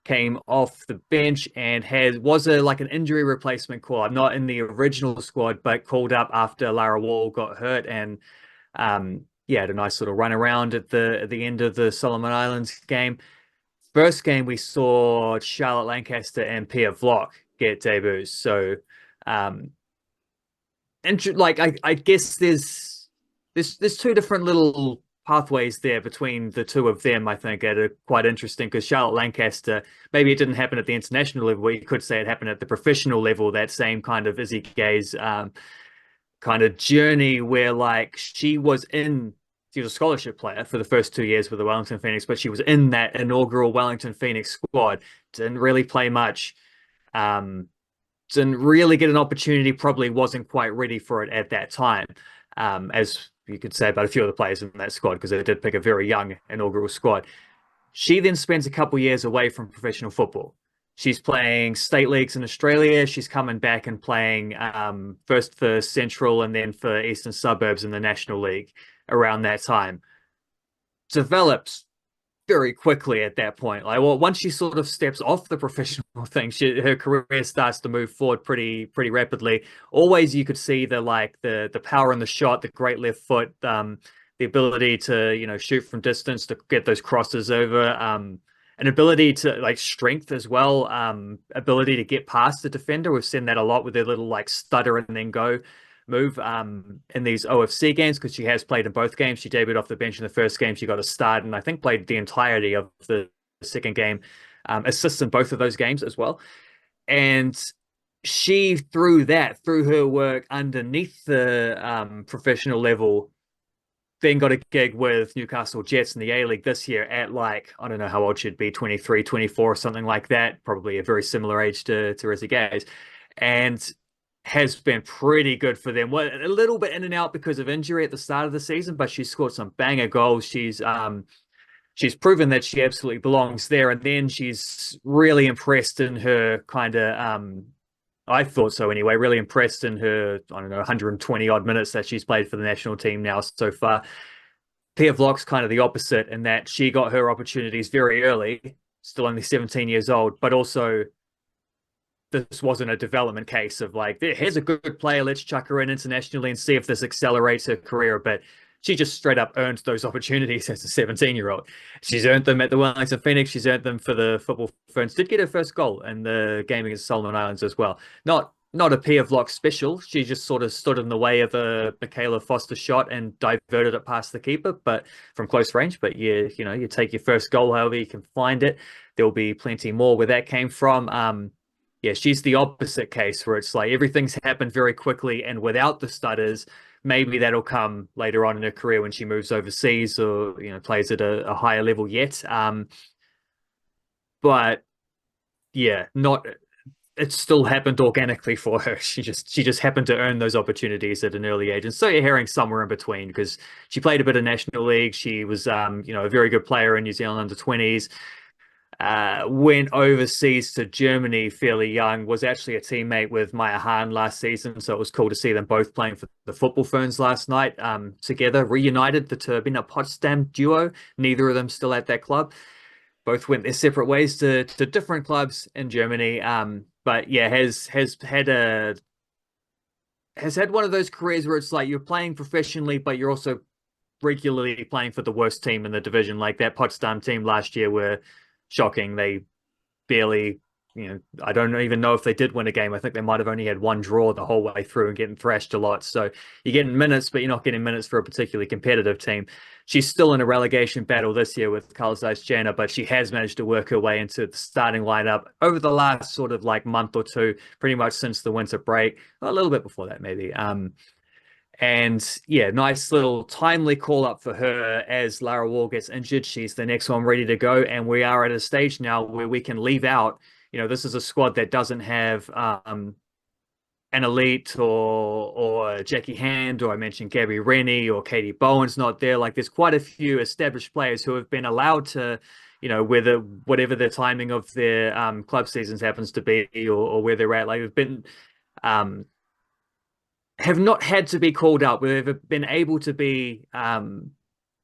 Speaker 2: came off the bench and was like an injury replacement call, not in the original squad, but called up after Lara Wall got hurt, and yeah, had a nice little run around at the end of the Solomon Islands game. First game we saw Charlotte Lancaster and Pia Vlock get debuts. So and like I guess there's 2 different little pathways there between the 2 of them. I think are quite interesting, because Charlotte Lancaster, maybe it didn't happen at the international level, you could say it happened at the professional level, that same kind of Izzy Gaze kind of journey, where like she was a scholarship player for the first 2 years with the Wellington Phoenix, but she was in that inaugural Wellington Phoenix squad, didn't really play much, didn't really get an opportunity, probably wasn't quite ready for it at that time, as you could say about a few of the players in that squad, because they did pick a very young inaugural squad. She then spends a couple of years away from professional football. She's playing state leagues in Australia. She's coming back and playing first for Central and then for Eastern Suburbs in the National League around that time. Develops very quickly at that point. Like, well, once she sort of steps off the professional thing, her career starts to move forward pretty rapidly. Always, you could see the power in the shot, the great left foot, the ability to shoot from distance, to get those crosses over, an ability to like strength as well, ability to get past the defender. We've seen that a lot with their little like stutter and then go move in these OFC games, because she has played in both games. She debuted off the bench in the first game. She got a start and I think played the entirety of the second game, assists in both of those games as well. And she, through her work underneath the professional level, then got a gig with Newcastle Jets in the A-League this year at like, I don't know how old she'd be, 23, 24 or something like that, probably a very similar age to Izzy Gaze, and has been pretty good for them. Well, a little bit in and out because of injury at the start of the season, but she's scored some banger goals. She's proven that she absolutely belongs there, and then she's really impressed in her kind of I thought so anyway, really impressed in her, I don't know, 120 odd minutes that she's played for the national team now so far. Pia Vlock's kind of the opposite, in that she got her opportunities very early, still only 17 years old, but also this wasn't a development case of like, here's a good player, let's chuck her in internationally and see if this accelerates her career. But she just straight up earned those opportunities as a 17-year-old. She's earned them at the Wellington Phoenix. She's earned them for the Football Ferns. Did get her first goal in the game against Solomon Islands as well. Not a Pia Vlock special. She just sort of stood in the way of a Michaela Foster shot and diverted it past the keeper, but from close range. But you take your first goal however you can find it. There'll be plenty more where that came from. Yeah, she's the opposite case, where it's like everything's happened very quickly, and without the stutters, maybe that'll come later on in her career when she moves overseas or plays at a higher level yet. But yeah, it still happened organically for her. She just happened to earn those opportunities at an early age. And so you're hearing somewhere in between, because she played a bit of National League. She was a very good player in New Zealand under 20s. Went overseas to Germany fairly young, was actually a teammate with Maya Hahn last season, so it was cool to see them both playing for the Football Ferns last night, together, reunited, the Turbine Potsdam duo. Neither of them still at that club. Both went their separate ways to different clubs in Germany, but yeah, has had one of those careers where it's like you're playing professionally, but you're also regularly playing for the worst team in the division. Like that Potsdam team last year were shocking. They barely, I don't even know if they did win a game. I think they might have only had one draw the whole way through and getting thrashed a lot. So you're getting minutes, but you're not getting minutes for a particularly competitive team. She's still in a relegation battle this year with Carl Zeiss Jana, but she has managed to work her way into the starting lineup over the last sort of like month or two, pretty much since the winter break, a little bit before that maybe. And yeah, nice little timely call up for her as Lara Wall gets injured. She's the next one ready to go. And we are at a stage now where we can leave out, this is a squad that doesn't have an elite or Jackie Hand, or I mentioned Gabby Rennie or Katie Bowen's not there. Like there's quite a few established players who have been allowed to, whatever the timing of their club seasons happens to be, or where they're at, like have been have not had to be called up. We've been able to be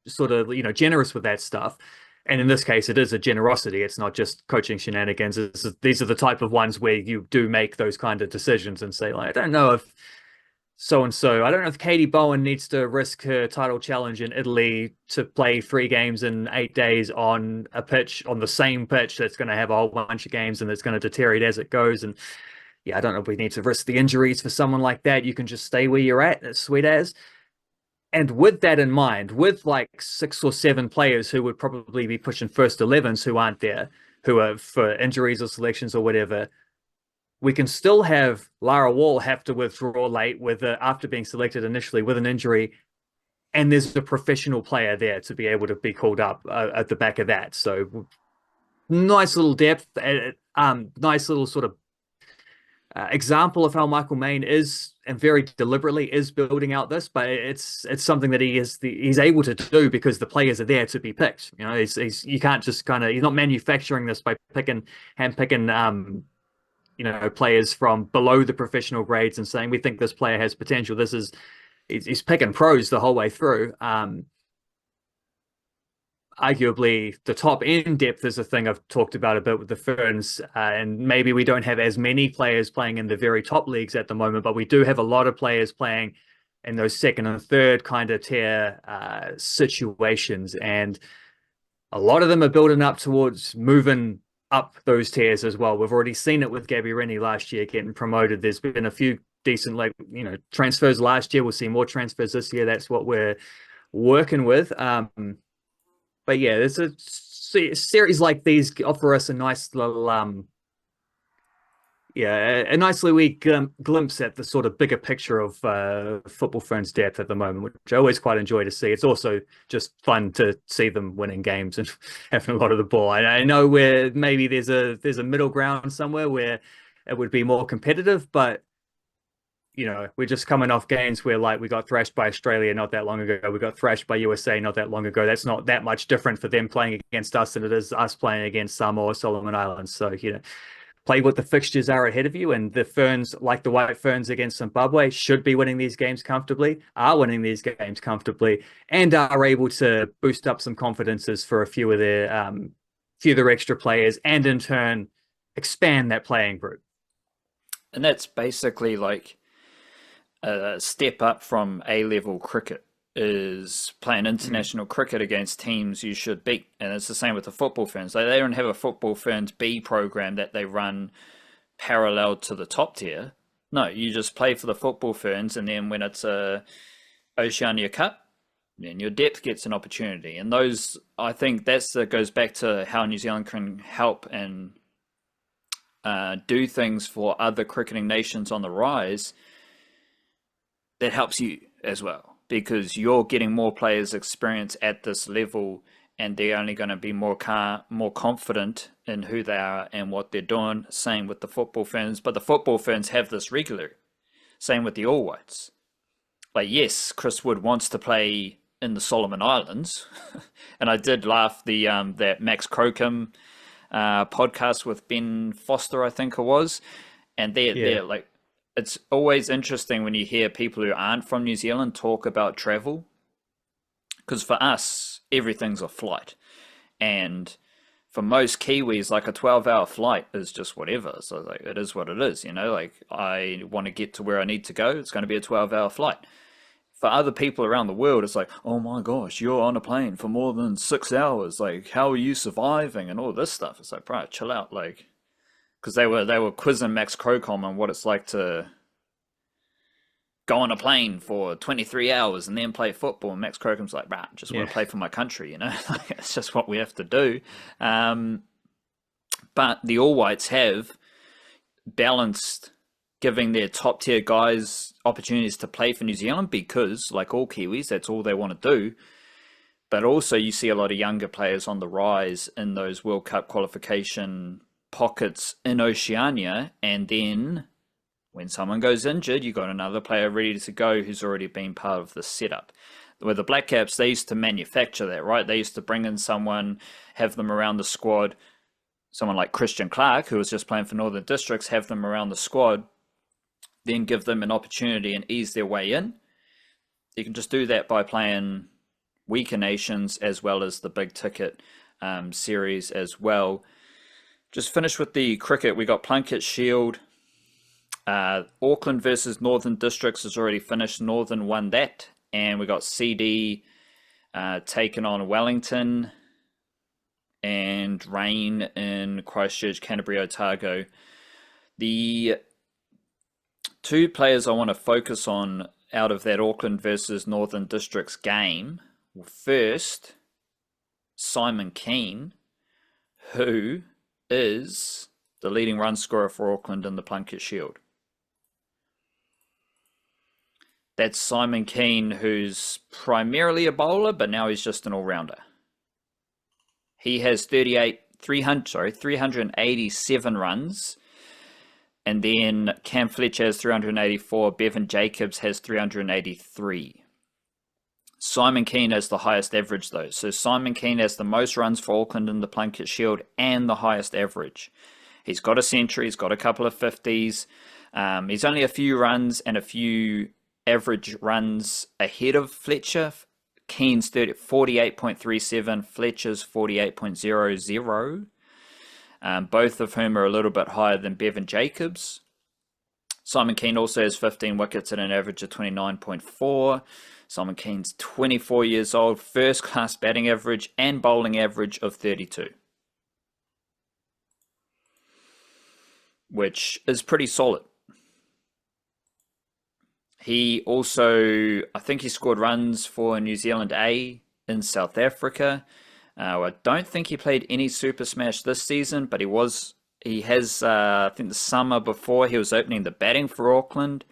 Speaker 2: sort of generous with that stuff. And in this case, it is a generosity. It's not just coaching shenanigans. These are the type of ones where you do make those kind of decisions and say, like, I don't know if so-and-so, I don't know if Katie Bowen needs to risk her title challenge in Italy to play 3 games in 8 days on a pitch, on the same pitch that's going to have a whole bunch of games and it's going to deteriorate as it goes. And yeah, I don't know if we need to risk the injuries for someone like that. You can just stay where you're at, as sweet as. And with that in mind, with like 6 or 7 players who would probably be pushing first 11s who aren't there, who are for injuries or selections or whatever, we can still have Lara Wall have to withdraw late after being selected initially with an injury. And there's a professional player there to be able to be called up at the back of that. So nice little depth, nice little sort of example of how Michael Main is, and very deliberately is building out this, but it's something that he's able to do because the players are there to be picked. You can't just he's not manufacturing this by handpicking players from below the professional grades and saying we think this player has potential. He's picking pros the whole way through. Arguably the top end depth is a thing I've talked about a bit with the Ferns, and maybe we don't have as many players playing in the very top leagues at the moment, but we do have a lot of players playing in those second and third kind of tier situations, and a lot of them are building up towards moving up those tiers as well. We've already seen it with Gabby Rennie last year getting promoted. There's been a few decent transfers last year. We'll see more transfers this year. That's what we're working with. But yeah, there's a series like these offer us a nice little, a nice little glimpse at the sort of bigger picture of Football Ferns depth at the moment, which I always quite enjoy to see. It's also just fun to see them winning games and having a lot of the ball. I know where maybe there's a middle ground somewhere where it would be more competitive, but we're just coming off games where we got thrashed by Australia not that long ago. We got thrashed by USA not that long ago. That's not that much different for them playing against us than it is us playing against Samoa or Solomon Islands. So, play what the fixtures are ahead of you. And the Ferns, like the White Ferns against Zimbabwe, should be winning these games comfortably, are winning these games comfortably, and are able to boost up some confidences for a few of their extra players, and in turn expand that playing group.
Speaker 1: And that's basically like a step up from A-level cricket, is playing international cricket against teams you should beat. And it's the same with the Football Ferns. They don't have a Football Ferns B program that they run parallel to the top tier. No, you just play for the Football Ferns, and then when it's a Oceania Cup, then your depth gets an opportunity. And those, I think that goes back to how New Zealand can help and do things for other cricketing nations on the rise. That helps you as well, because you're getting more players' experience at this level, and they're only going to be more confident in who they are and what they're doing. Same with the Football Ferns, but the Football Ferns have this regularly. Same with the All Whites. Yes, Chris Wood wants to play in the Solomon Islands, and I did laugh that Max Crocombe podcast with Ben Foster, I think it was, and they're like. It's always interesting when you hear people who aren't from New Zealand talk about travel, because for us, everything's a flight. And for most Kiwis, a 12-hour flight is just whatever. So it is what it is, I want to get to where I need to go. It's going to be a 12-hour flight. For other people around the world, it's like, oh my gosh, you're on a plane for more than 6 hours. How are you surviving? And all this stuff. It's like, bro, chill out. Because they were quizzing Max Crocombe on what it's like to go on a plane for 23 hours and then play football. And Max Crocombe's like, "Right, just want to play for my country, it's just what we have to do." But the All Whites have balanced giving their top tier guys opportunities to play for New Zealand, because, like all Kiwis, that's all they want to do. But also you see a lot of younger players on the rise in those World Cup qualification pockets in Oceania, and then When someone goes injured, you've got another player ready to go who's already been part of the setup. With the Blackcaps, they used to manufacture that, right? They used to bring in someone, have them around the squad, someone like Christian Clark, who was just playing for Northern Districts, have them around the squad, then give them an opportunity and ease their way in. You can just do that by playing weaker nations as well as the big ticket series as well. Just finished with the cricket. We got Plunket Shield. Auckland versus Northern Districts is already finished. Northern won that. And we got CD taken on Wellington and Rain in Christchurch, Canterbury, Otago. The two players I want to focus on out of that Auckland versus Northern Districts game. First, Simon Keene, who is the leading run scorer for Auckland in the Plunket Shield. That's Simon Keene, who's primarily a bowler, but now he's just an all-rounder. He has 387 runs. And then Cam Fletcher has 384. Bevan Jacobs has 383. Simon Keene has the highest average, though. So Simon Keene has the most runs for Auckland in the Plunket Shield and the highest average. He's got a century. He's got a couple of 50s. He's only a few runs and a few average runs ahead of Fletcher. Keene's 48.37, Fletcher's 48.00. Both of whom are a little bit higher than Bevan Jacobs. Simon Keene also has 15 wickets at an average of 29.4. Simon Keene's 24 years old, first class batting average and bowling average of 32. Which is pretty solid. He also, I think he scored runs for New Zealand A in South Africa. I don't think he played any Super Smash this season, but he has, I think the summer before, he was opening the batting for Auckland,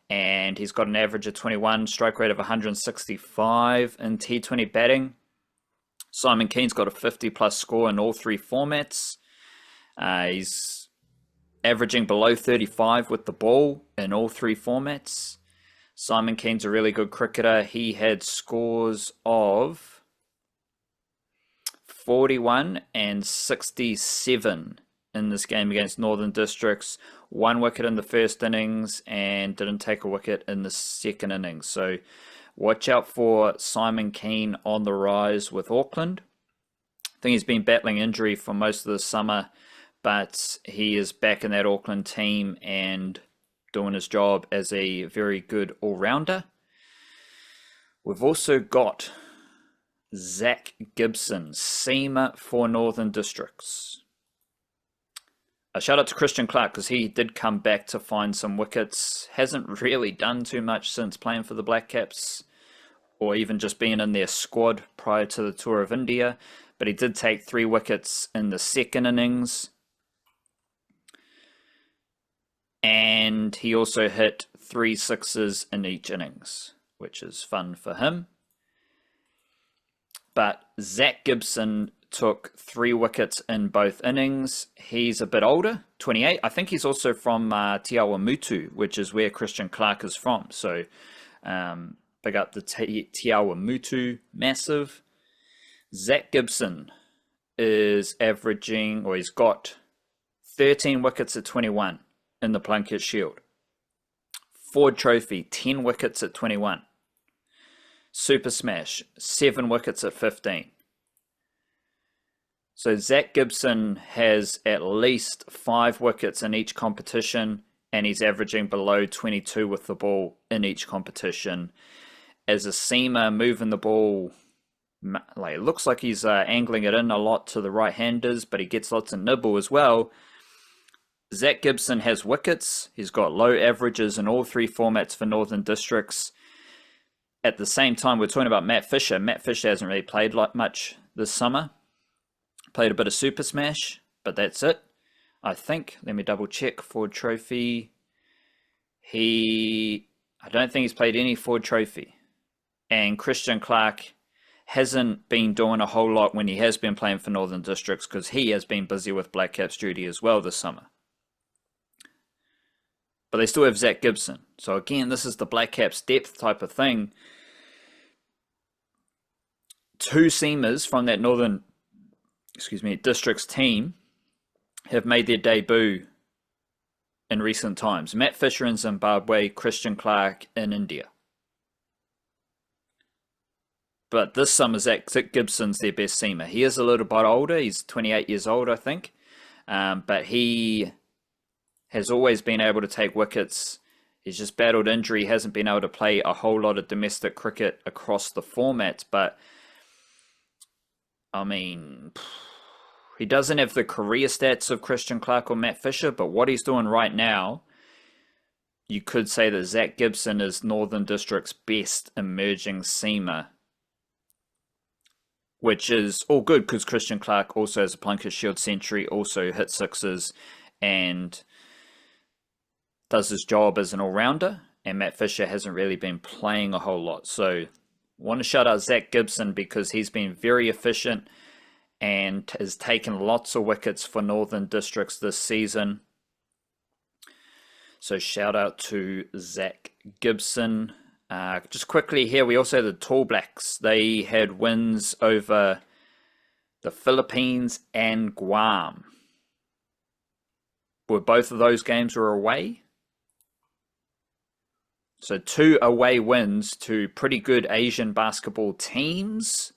Speaker 1: and he's got an average of 21, strike rate of 165 in T20 batting. Simon Keene's got a 50-plus score in all three formats. He's averaging below 35 with the ball in all three formats. Simon Keene's a really good cricketer. He had scores of 41 and 67 in this game against Northern Districts. 1 wicket in the first innings and didn't take a wicket in the second innings. So watch out for Simon Keene on the rise with Auckland. I think he's been battling injury for most of the summer, but he is back in that Auckland team and doing his job as a very good all-rounder. We've also got Zak Gibson, seamer for Northern Districts. A shout out to Christian Clark because he did come back to find some wickets. Hasn't really done too much since playing for the Blackcaps or even just being in their squad prior to the tour of India. But he did take 3 wickets in the second innings. And he also hit 3 sixes in each innings, which is fun for him. But Zak Gibson took 3 wickets in both innings. He's a bit older, 28. I think he's also from Te Awamutu, which is where Christian Clark is from. So pick up the Te Awamutu massive. Zak Gibson is averaging, or he's got 13 wickets at 21 in the Plunket Shield. Ford Trophy, 10 wickets at 21. Super Smash, 7 wickets at 15. So Zak Gibson has at least 5 wickets in each competition, and he's averaging below 22 with the ball in each competition. As a seamer, moving the ball, like, it looks like he's angling it in a lot to the right-handers, but he gets lots of nibble as well. Zak Gibson has wickets. He's got low averages in all 3 formats for Northern Districts. At the same time, we're talking about Matt Fisher. Matt Fisher hasn't really played like much this summer. Played a bit of Super Smash, but that's it, I think. Let me double check. Ford Trophy. I don't think he's played any Ford Trophy. And Christian Clark hasn't been doing a whole lot when he has been playing for Northern Districts because he has been busy with Blackcaps duty as well this summer. but they still have Zak Gibson. So again, this is the Blackcaps depth type of thing. Two seamers from that Northern, Districts team have made their debut in recent times. Matt Fisher in Zimbabwe, Christian Clark in India. But this summer, Zak Gibson's their best seamer. He is a little bit older. He's 28 years old, I think. But he has always been able to take wickets. He's just battled injury. He hasn't been able to play a whole lot of domestic cricket across the formats. But, I mean, he doesn't have the career stats of Christian Clark or Matt Fisher. But what he's doing right now, you could say that Zak Gibson is Northern District's best emerging seamer, which is all good because Christian Clark also has a Plunket Shield century, also hits sixes and does his job as an all-rounder. And Matt Fisher hasn't really been playing a whole lot. So I want to shout out Zak Gibson because he's been very efficient and has taken lots of wickets for Northern Districts this season. So shout out to Zak Gibson. Just quickly here, we also had the Tall Blacks. They had wins over the Philippines and Guam. Both of those games were away. So 2 away wins to pretty good Asian basketball teams.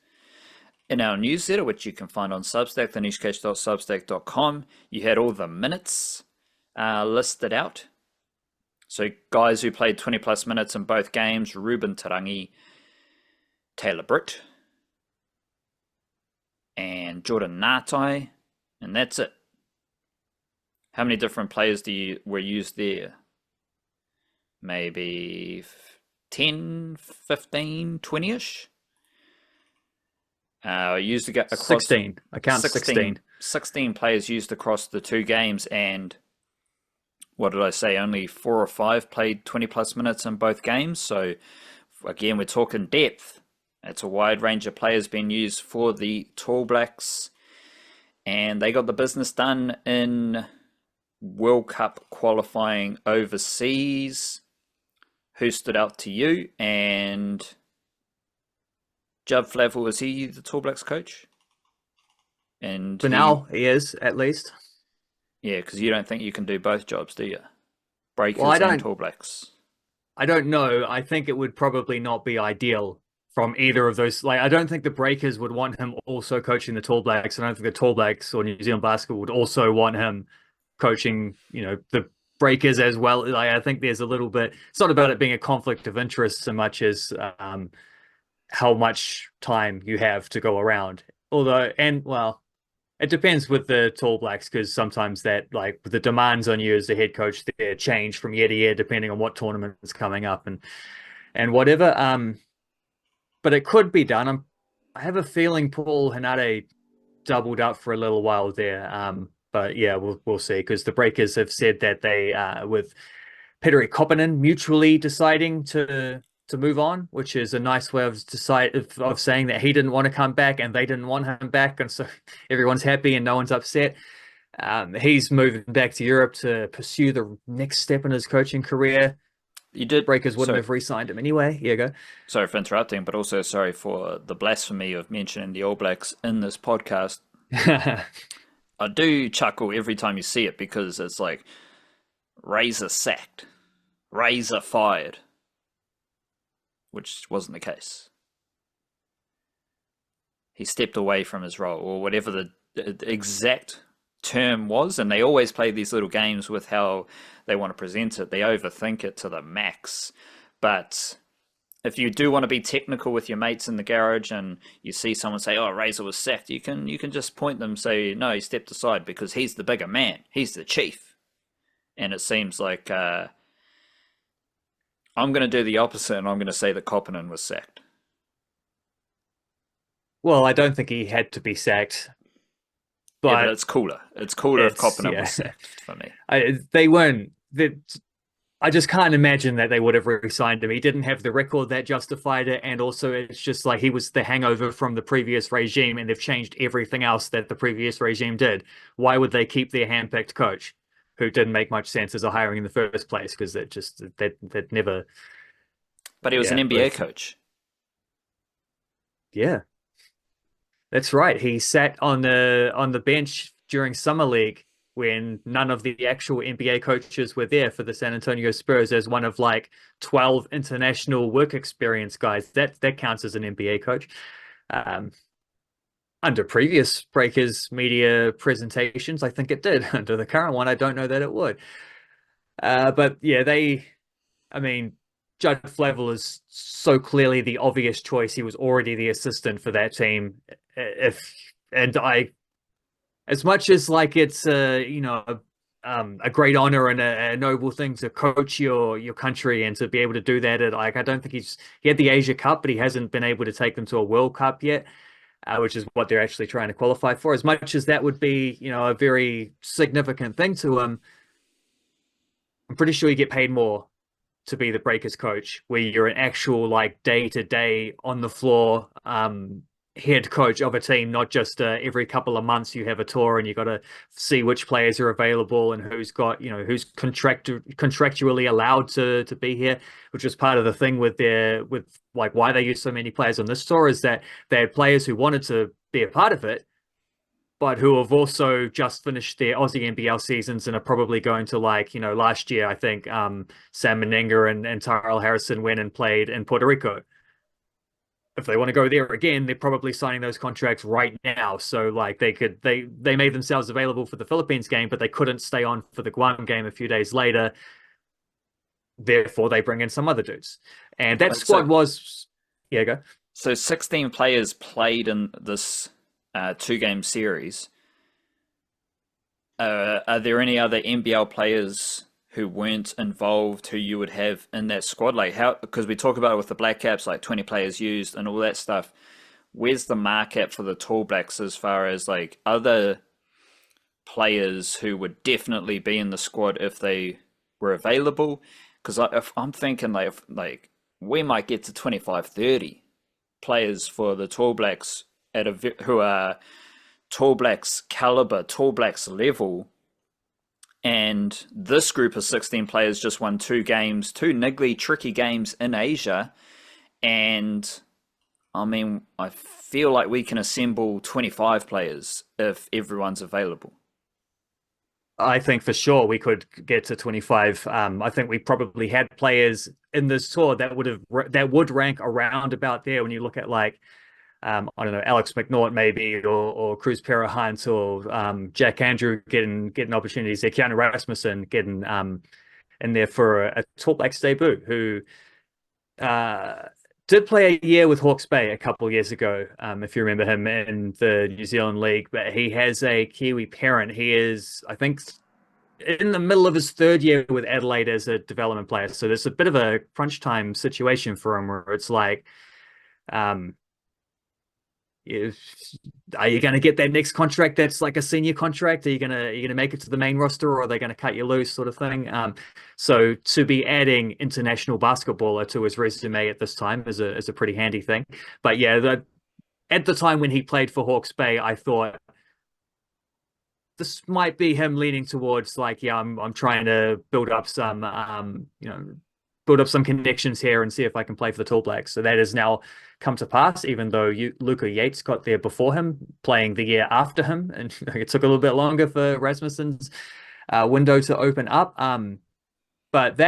Speaker 1: In our newsletter, which you can find on Substack, thenewscast.substack.com, you had all the minutes listed out. So guys who played 20 plus minutes in both games: Ruben Tarangi, Taylor Britt, and Jordan Ngatai, and that's it. How many different players were used there? Maybe 10, 15, 20-ish? Used across
Speaker 2: 16. I count 16.
Speaker 1: 16 players used across the 2 games, and what did I say? Only 4 or 5 played 20 plus minutes in both games. So again, we're talking depth. It's a wide range of players being used for the Tall Blacks, and they got the business done in World Cup qualifying overseas. Who stood out to you? And Judd Flavel, was he the Tall Blacks coach? And
Speaker 2: For now, he is, at least.
Speaker 1: Yeah, because you don't think you can do both jobs, do you? Breakers
Speaker 2: Well,
Speaker 1: and Tall Blacks.
Speaker 2: I don't know. I think it would probably not be ideal from either of those. Like, I don't think the Breakers would want him also coaching the Tall Blacks. I don't think the Tall Blacks or New Zealand Basketball would also want him coaching, the Breakers as well. Like, I think there's a little bit, it's not about it being a conflict of interest so much as how much time you have to go around. It depends with the Tall Blacks, because sometimes that, like, the demands on you as the head coach, they change from year to year depending on what tournament is coming up and whatever. But it could be done. I have a feeling Paul Hanade doubled up for a little while there. But yeah, we'll see, because the Breakers have said that they, with Petteri Koponen mutually deciding to move on, which is a nice way of saying that he didn't want to come back and they didn't want him back, and so everyone's happy and no one's upset. He's moving back to Europe to pursue the next step in his coaching career. Breakers wouldn't have re-signed him anyway. Here you go. Sorry
Speaker 1: for interrupting, but also sorry for the blasphemy of mentioning the All Blacks in this podcast. I do chuckle every time you see it, because it's like Razor sacked, Razor fired, which wasn't the case. He stepped away from his role, or whatever the exact term was, and they always play these little games with how they want to present it. They overthink it to the max. But if you do want to be technical with your mates in the garage and you see someone say, "Oh, Razor was sacked," you can just point them and say, "No, he stepped aside because he's the bigger man. He's the chief." And it seems like I'm going to do the opposite, and I'm going to say that Koponen was sacked.
Speaker 2: Well, I don't think he had to be sacked.
Speaker 1: But it's cooler. It's cooler if Koponen was sacked for me.
Speaker 2: I just can't imagine that they would have re-signed him. He didn't have the record that justified it, and also it's just like he was the hangover from the previous regime, and they've changed everything else that the previous regime did. Why would they keep their hand-picked coach? who didn't make much sense as a hiring in the first place because that never.
Speaker 1: But he was an
Speaker 2: Yeah,
Speaker 1: NBA coach.
Speaker 2: yeah, that's right. He sat on the bench during summer league when none of the actual NBA coaches were there for the San Antonio Spurs as one of like 12 international work experience guys. That counts as an NBA coach. Um, Under previous Breakers media presentations, I think it did. Under the current one, I don't know that it would. But yeah, I mean, Judd Flavel is so clearly the obvious choice. He was already the assistant for that team. As much as like it's a great honor and a noble thing to coach your country and to be able to do that. I don't think he had the Asia Cup, but he hasn't been able to take them to a World Cup yet. Which is what they're actually trying to qualify for. As much as that would be, a very significant thing to him, I'm pretty sure you get paid more to be the Breakers coach, where you're an actual like day-to-day on the floor head coach of a team, not just every couple of months you have a tour and you got to see which players are available and who's got, who's contractually allowed to be here, which was part of the thing with like why they use so many players on this tour is that they had players who wanted to be a part of it, but who have also just finished their Aussie NBL seasons and are probably going to last year, I think Sam Meninga and Tyrell Harrison went and played in Puerto Rico. If they want to go there again, they're probably signing those contracts right now. So like they made themselves available for the Philippines game, but they couldn't stay on for the Guam game a few days later. Therefore, they bring in some other dudes. And that squad was, yeah, go.
Speaker 1: So 16 players played in this 2-game series. Are there any other NBL players who weren't involved who you would have in that squad? Like how, because we talk about it with the Blackcaps, like 20 players used and all that stuff. Where's the market for the Tall Blacks as far as like other players who would definitely be in the squad if they were available? Because if I'm thinking like we might get to 25, 30 players for the Tall Blacks who are Tall Blacks caliber, Tall Blacks level. And this group of 16 players just won 2 games, 2 niggly, tricky games in Asia. And I mean, I feel like we can assemble 25 players if everyone's available.
Speaker 2: I think for sure we could get to 25. I think we probably had players in this tour that would rank around about there when you look at like I don't know, Alex McNaught maybe, or Cruz Pera Hunt, or Jack Andrew getting opportunities there, Keanu Rasmussen getting in there for a Tall Blacks debut, who did play a year with Hawke's Bay a couple of years ago, if you remember him in the New Zealand League, but he has a Kiwi parent. He is, I think, in the middle of his 3rd year with Adelaide as a development player. So there's a bit of a crunch time situation for him where it's like, are you going to get that next contract that's like a senior contract? Are you gonna make it to the main roster, or are they going to cut you loose, sort of thing? So to be adding international basketballer to his resume at this time is a pretty handy thing. But yeah, at the time when he played for Hawke's Bay, I thought this might be him leaning towards like, yeah, I'm trying to build up some connections here and see if I can play for the Tall Blacks. So that has now come to pass, even though Luca Yates got there before him, playing the year after him. And it took a little bit longer for Rasmussen's window to open up. But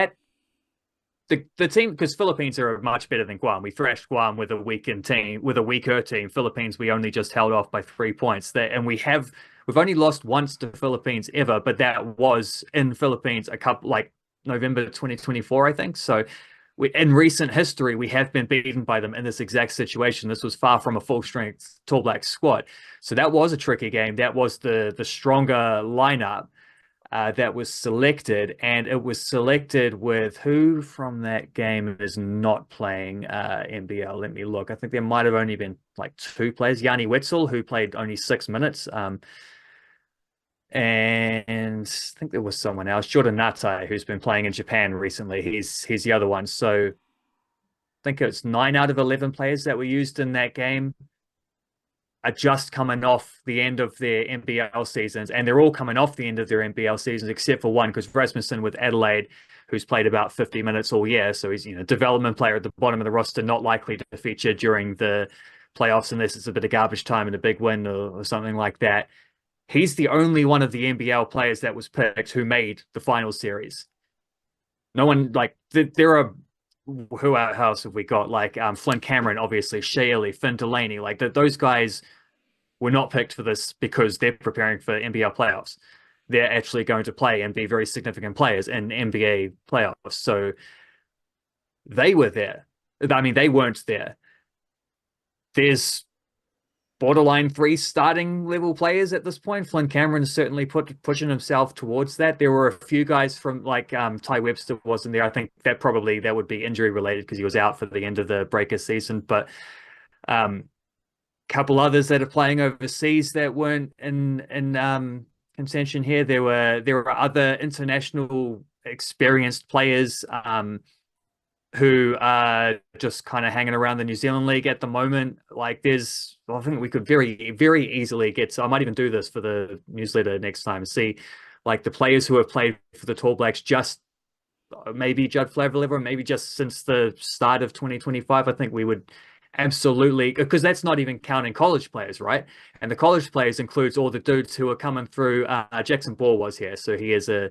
Speaker 2: the team, because Philippines are much better than Guam. We thrashed Guam with a weaker team. Philippines, we only just held off by 3 points. We've only lost once to Philippines ever, but that was in Philippines a couple like November 2024, I think. So in recent history, we have been beaten by them in this exact situation. This was far from a full-strength Tall Black squad. So that was a tricky game. That was the stronger lineup that was selected. And it was selected with who from that game is not playing NBL? Let me look. I think there might have only been like 2 players. Yanni Wetzel, who played only 6 minutes. And I think there was someone else, Jordan Natai, who's been playing in Japan recently. He's the other one. So I think it's 9 out of 11 players that were used in that game. are just coming off the end of their NBL seasons, and they're all coming off the end of their NBL seasons except for one, because Rasmussen with Adelaide, who's played about 50 minutes all year, so he's development player at the bottom of the roster, not likely to feature during the playoffs unless it's a bit of garbage time and a big win or something like that. He's the only one of the NBL players that was picked who made the final series. No one, like, there are, who else have we got? Like Flynn Cameron, obviously, Shaylee, Finn Delaney, like those guys were not picked for this because they're preparing for NBL playoffs. They're actually going to play and be very significant players in NBA playoffs. So they were there. I mean, they weren't there. There's borderline 3 starting level players at this point. Flynn Cameron is certainly pushing himself towards that. There were a few guys from like Ty Webster wasn't there. I think that would be injury related because he was out for the end of the Breakers season. But couple others that are playing overseas that weren't in contention here. There were other international experienced players who are just kind of hanging around the New Zealand League at the moment. Like I think we could very, very easily I might even do this for the newsletter next time and see like the players who have played for the Tall Blacks just maybe Judd Flavoleva, maybe just since the start of 2025. I think we would absolutely, because that's not even counting college players, right? And the college players includes all the dudes who are coming through. Jackson Ball was here, so he is a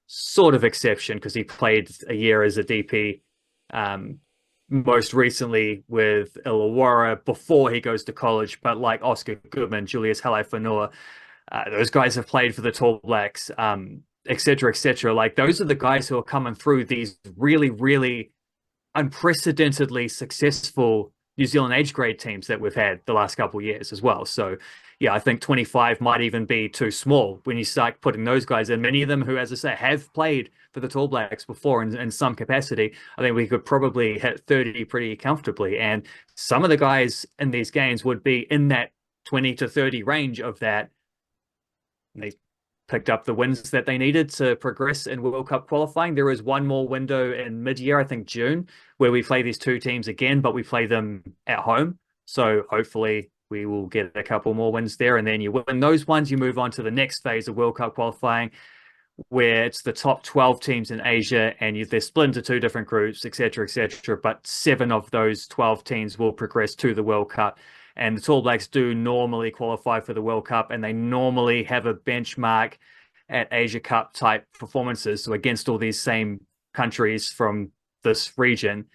Speaker 2: sort of exception because he played a year as a DP. Most recently with Illawarra before he goes to college, but like Oscar Goodman, Julius Halai-Whanua, those guys have played for the Tall Blacks, et cetera, et cetera. Like those are the guys who are coming through these really, really unprecedentedly successful New Zealand age grade teams that we've had the last couple of years as well. So yeah, I think 25 might even be too small when you start putting those guys in. Many of them who, as I say, have played for the Tall Blacks before in some capacity. I think we could probably hit 30 pretty comfortably. And some of the guys in these games would be in that 20 to 30 range of that. They picked up the wins that they needed to progress in World Cup qualifying. There is one more window in mid-year, I think June, where we play these two teams again, but we play them at home. So hopefully we will get a couple more wins there. And then you win those ones, you move on to the next phase of World Cup qualifying, where it's the top 12 teams in Asia, and they're split into 2 different groups, et cetera, et cetera. But 7 of those 12 teams will progress to the World Cup. And the Tall Blacks do normally qualify for the World Cup, and they normally have a benchmark at Asia Cup type performances. So against all these same countries from this region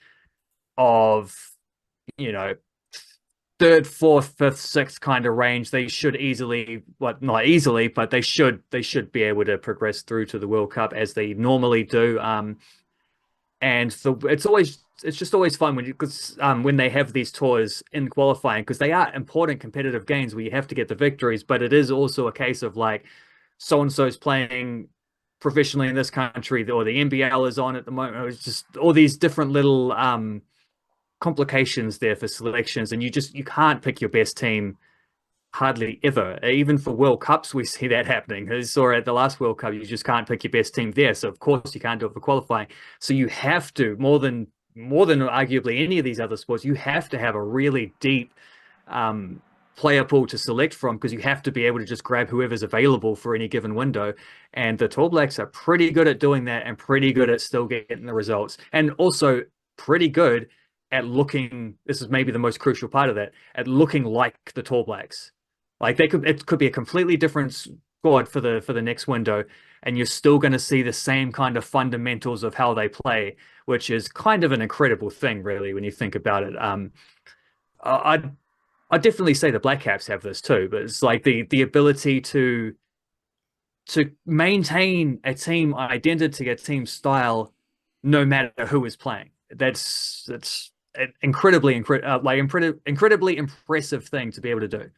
Speaker 2: of, 3rd, 4th, 5th, 6th kind of range, they should easily, well, not easily, but they should be able to progress through to the World Cup as they normally do. And so it's just always fun when they have these tours in qualifying, because they are important competitive games where you have to get the victories, but it is also a case of like so-and-so's playing professionally in this country, or the NBL is on at the moment. It's just all these different little complications there for selections, and you can't pick your best team hardly ever. Even for World Cups, we see that happening. I saw at the last World Cup, you just can't pick your best team there. So of course you can't do it for qualifying. So you have to, more than arguably any of these other sports, you have to have a really deep player pool to select from, because you have to be able to just grab whoever's available for any given window. And the Tall Blacks are pretty good at doing that, and pretty good at still getting the results, and also pretty good at looking, this is maybe the most crucial part of that, at looking like the Tall Blacks. Like it could be a completely different squad for the next window, and you're still going to see the same kind of fundamentals of how they play, which is kind of an incredible thing, really, when you think about it. I'd definitely say the Blackcaps have this too, but it's like the ability to maintain a team identity, a team style, no matter who is playing. That's an incredibly impressive thing to be able to do.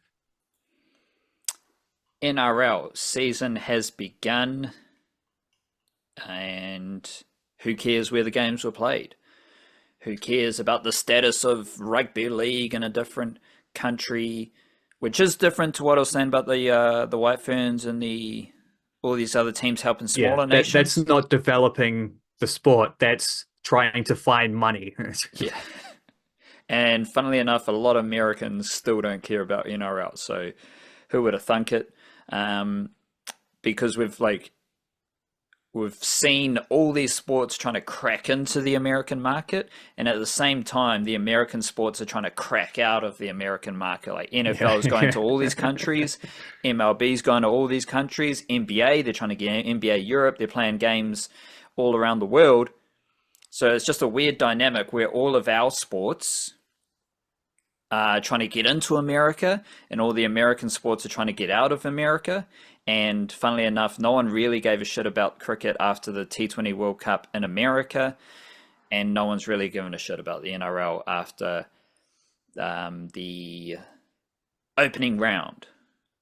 Speaker 1: NRL season has begun, and who cares where the games were played? Who cares about the status of rugby league in a different country, which is different to what I was saying about the White Ferns and all these other teams helping smaller nations.
Speaker 2: That's not developing the sport. That's trying to find money.
Speaker 1: Yeah. And funnily enough, a lot of Americans still don't care about NRL. So who would have thunk it? Because we've seen all these sports trying to crack into the American market, and at the same time, the American sports are trying to crack out of the American market. Like NFL is going to all these countries, MLB is going to all these countries, NBA, they're trying to get NBA Europe, they're playing games all around the world. So it's just a weird dynamic where all of our sports are trying to get into America, and all the American sports are trying to get out of America. And funnily enough, no one really gave a shit about cricket after the T20 World Cup in America, and no one's really given a shit about the NRL after the opening round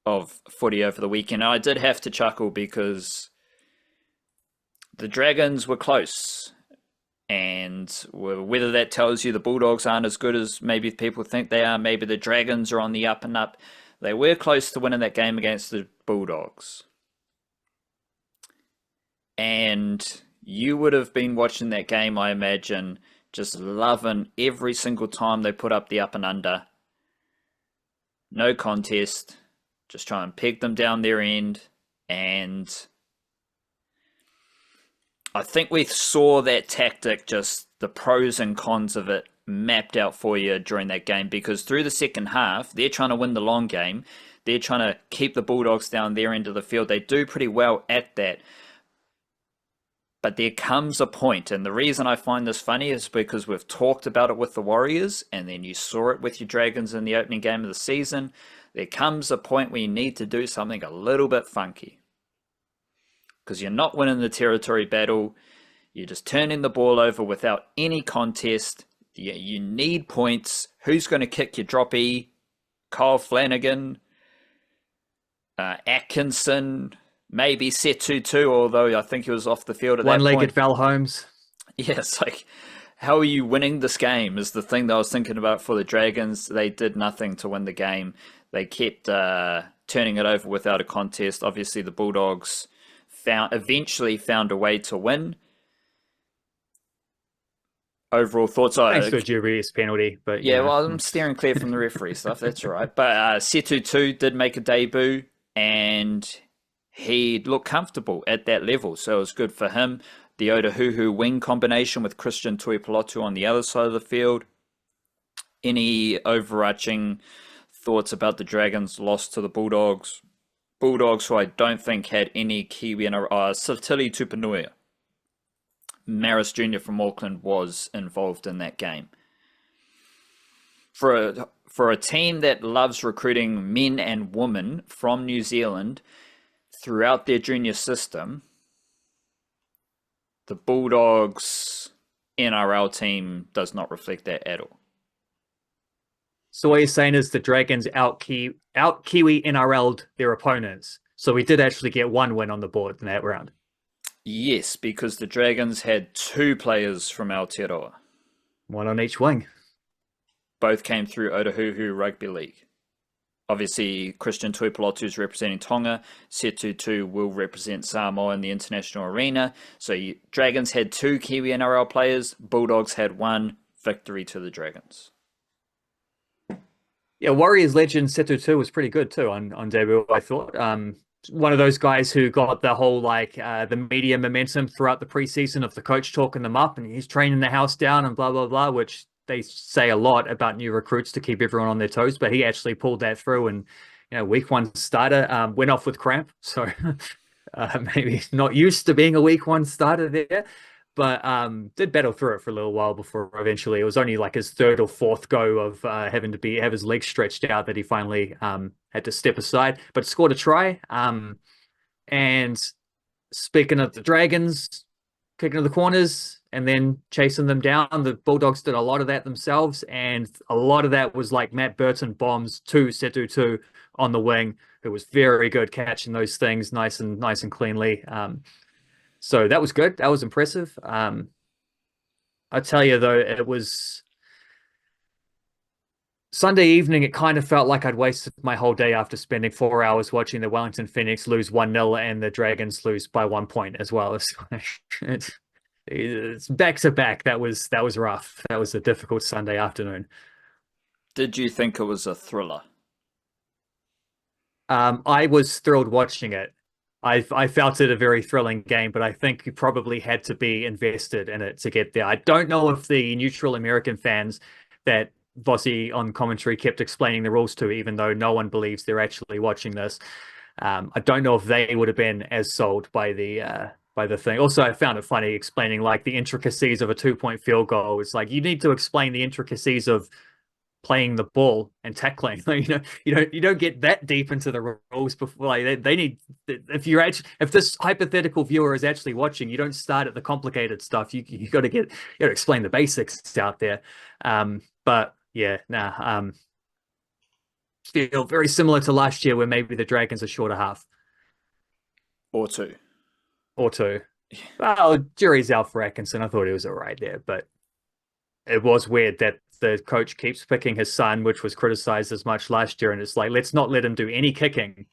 Speaker 1: of footy over the weekend. I did have to chuckle because the Dragons were close, and whether that tells you the Bulldogs aren't as good as maybe people think they are, maybe the Dragons are on the up and up. They were close to winning that game against the Bulldogs. And you would have been watching that game, I imagine, just loving every single time they put up the up and under. No contest. Just try and peg them down their end. And I think we saw that tactic, just the pros and cons of it, mapped out for you during that game, because through the second half, they're trying to win the long game. They're trying to keep the Bulldogs down their end of the field. They do pretty well at that. But there comes a point, and the reason I find this funny is because we've talked about it with the Warriors, and then you saw it with your Dragons in the opening game of the season. There comes a point where you need to do something a little bit funky, because you're not winning the territory battle. You're just turning the ball over without any contest. You need points. Who's going to kick your droppy? Kyle Flanagan, Atkinson, maybe Setu too, although I think he was off the field at that point.
Speaker 2: One-legged Val Holmes.
Speaker 1: Yeah, it's like, how are you winning this game is the thing that I was thinking about for the Dragons. They did nothing to win the game. They kept turning it over without a contest. Obviously, the Bulldogs eventually found a way to win. Overall thoughts?
Speaker 2: Thanks to a dubious penalty, but
Speaker 1: yeah, well, I'm steering clear from the referee stuff. That's all right. But Setu too did make a debut, and he looked comfortable at that level, so it was good for him. The Otahuhu wing combination with Christian Tuipulotu on the other side of the field. Any overarching thoughts about the Dragons' loss to the Bulldogs? Bulldogs, who I don't think had any Kiwi in Satili Tupanui. Maris Jr. from Auckland was involved in that game. For a team that loves recruiting men and women from New Zealand throughout their junior system, the Bulldogs NRL team does not reflect that at all.
Speaker 2: So what you're saying is the Dragons out Kiwi NRL'd their opponents. So we did actually get one win on the board in that round.
Speaker 1: Yes, because the Dragons had two players from Aotearoa.
Speaker 2: One on each wing.
Speaker 1: Both came through Otahuhu Rugby League. Obviously, Christian Tuipulotu is representing Tonga. Setu too will represent Samoa in the international arena. So Dragons had two Kiwi NRL players. Bulldogs had one. Victory to the Dragons.
Speaker 2: Yeah, Warriors legend Setu too was pretty good too on debut, I thought. One of those guys who got the whole the media momentum throughout the preseason of the coach talking them up, and he's training the house down and blah blah blah, which they say a lot about new recruits to keep everyone on their toes. But he actually pulled that through, and week one starter went off with cramp, so maybe not used to being a week one starter there, but did battle through it for a little while before eventually it was only like his third or fourth go of having to have his legs stretched out that he finally had to step aside, but scored a try. And speaking of the Dragons kicking to the corners and then chasing them down, the Bulldogs did a lot of that themselves, and a lot of that was like Matt Burton bombs to Setu 2 on the wing, who was very good catching those things nice and cleanly. So that was good. That was impressive. I tell you though, it was Sunday evening. It kind of felt like I'd wasted my whole day after spending 4 hours watching the Wellington Phoenix lose 1-0 and the Dragons lose by 1 point as well. It's back to back. That was rough. That was a difficult Sunday afternoon.
Speaker 1: Did you think it was a thriller?
Speaker 2: I was thrilled watching it. I felt it a very thrilling game, but I think you probably had to be invested in it to get there. I don't know if the neutral American fans that Vossi on commentary kept explaining the rules to, even though no one believes they're actually watching this. I don't know if they would have been as sold by the thing. Also, I found it funny explaining like the intricacies of a 2-point field goal. It's like you need to explain the intricacies of playing the ball and tackling. Like, you don't get that deep into the rules before. Like they need, if this hypothetical viewer is actually watching, you don't start at the complicated stuff. You got to explain the basics out there. But yeah, feel very similar to last year where maybe the Dragons are short a half
Speaker 1: Or two.
Speaker 2: Well, jury's out for Atkinson. I thought he was all right there, but it was weird that the coach keeps picking his son, which was criticized as much last year. And it's like, let's not let him do any kicking.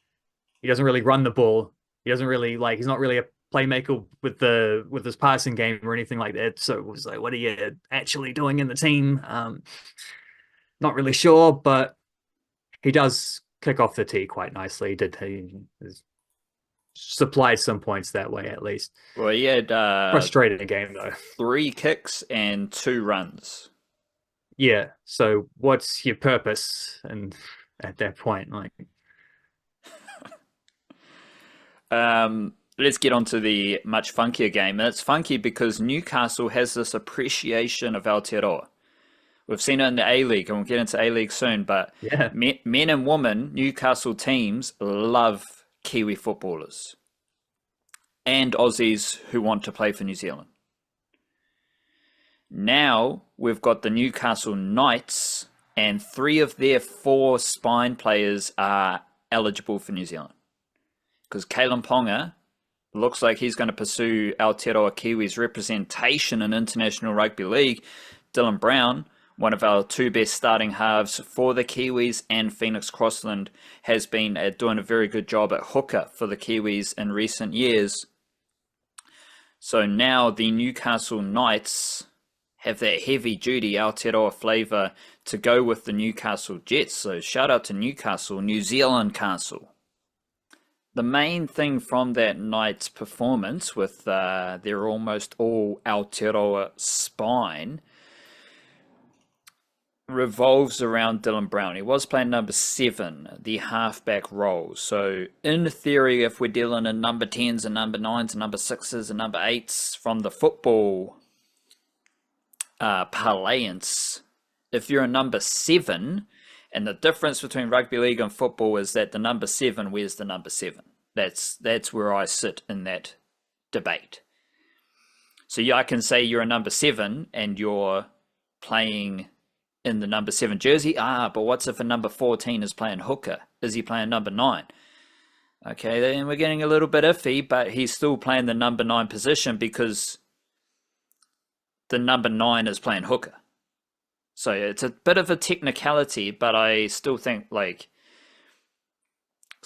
Speaker 2: He doesn't really run the ball. He doesn't really he's not really a playmaker with his passing game or anything like that. So it was like, what are you actually doing in the team? Not really sure, but he does kick off the tee quite nicely. He supplied some points that way at least.
Speaker 1: Well, he had
Speaker 2: frustrating game though.
Speaker 1: 3 kicks and 2 runs.
Speaker 2: Yeah. So what's your purpose? And at that point, like,
Speaker 1: let's get on to the much funkier game. And it's funky because Newcastle has this appreciation of Aotearoa. We've seen it in the A-League, and we'll get into A-League soon, but
Speaker 2: yeah,
Speaker 1: men and women, Newcastle teams love Kiwi footballers and Aussies who want to play for New Zealand. Now we've got the Newcastle Knights, and 3 of their 4 spine players are eligible for New Zealand. Because Kalen Ponga looks like he's going to pursue Aotearoa Kiwis representation in International Rugby League. Dylan Brown, one of our 2 best starting halves for the Kiwis, and Phoenix Crossland has been doing a very good job at hooker for the Kiwis in recent years. So now the Newcastle Knights have that heavy-duty Aotearoa flavour to go with the Newcastle Jets. So shout out to Newcastle, New Zealand Castle. The main thing from that night's performance with their almost all Aotearoa spine revolves around Dylan Brown. He was playing number 7, the halfback role. So in theory, if we're dealing in number 10s and number 9s and number 6s and number 8s from the football parlance, if you're a number 7, and the difference between rugby league and football is that the number 7 wears the number 7. That's where I sit in that debate. So yeah, I can say you're a number 7 and you're playing in the number 7 jersey. But what's if a number 14 is playing hooker? Is he playing number 9? Okay, then we're getting a little bit iffy, but he's still playing the number 9 position because the number 9 is playing hooker. So it's a bit of a technicality, but I still think because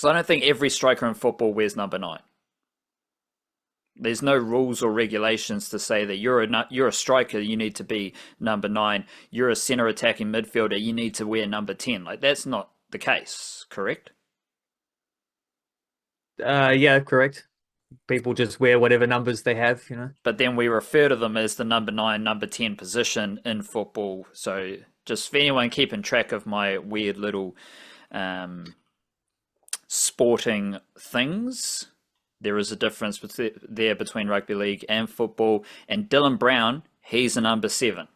Speaker 1: I don't think every striker in football wears number 9. There's no rules or regulations to say that you're a striker, you need to be number 9. You're a center attacking midfielder, you need to wear number 10. Like, that's not the case, correct?
Speaker 2: Yeah, correct. People just wear whatever numbers they have,
Speaker 1: But then we refer to them as the number 9, number 10 position in football. So just for anyone keeping track of my weird little sporting things, there is a difference between rugby league and football. And Dylan Brown, he's a number 7.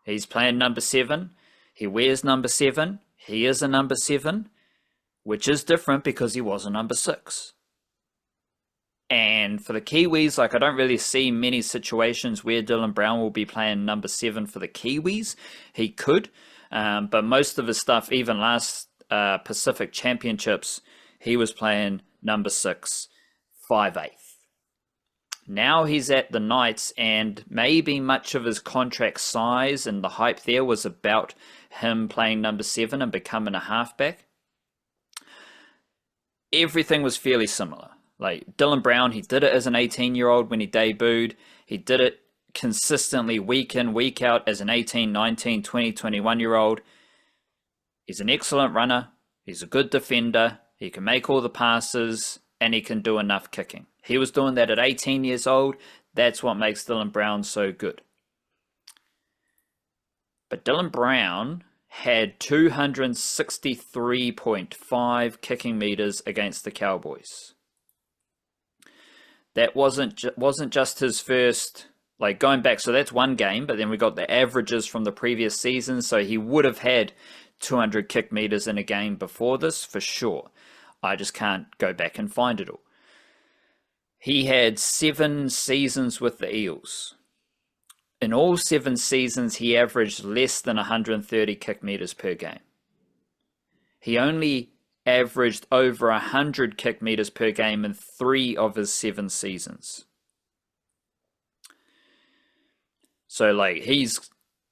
Speaker 1: He's playing number 7. He wears number 7. He is a number 7, which is different because he was a number 6. And for the Kiwis, I don't really see many situations where Dylan Brown will be playing number 7 for the Kiwis. He could, but most of his stuff, even last Pacific Championships, he was playing number 6, 5/8. Now he's at the Knights, and maybe much of his contract size and the hype there was about him playing number 7 and becoming a halfback. Everything was fairly similar. Like Dylan Brown, he did it as an 18-year-old when he debuted. He did it consistently week in, week out as an 18, 19, 20, 21-year-old. He's an excellent runner. He's a good defender. He can make all the passes, and he can do enough kicking. He was doing that at 18 years old. That's what makes Dylan Brown so good. But Dylan Brown had 263.5 kicking meters against the Cowboys. That wasn't just his first, like going back. So that's one game, but then we got the averages from the previous season. So he would have had 200 kick meters in a game before this for sure. I just can't go back and find it all. He had 7 seasons with the Eels. In all 7 seasons, he averaged less than 130 kick meters per game. He only averaged over 100 kick meters per game in 3 of his 7 seasons. So like he's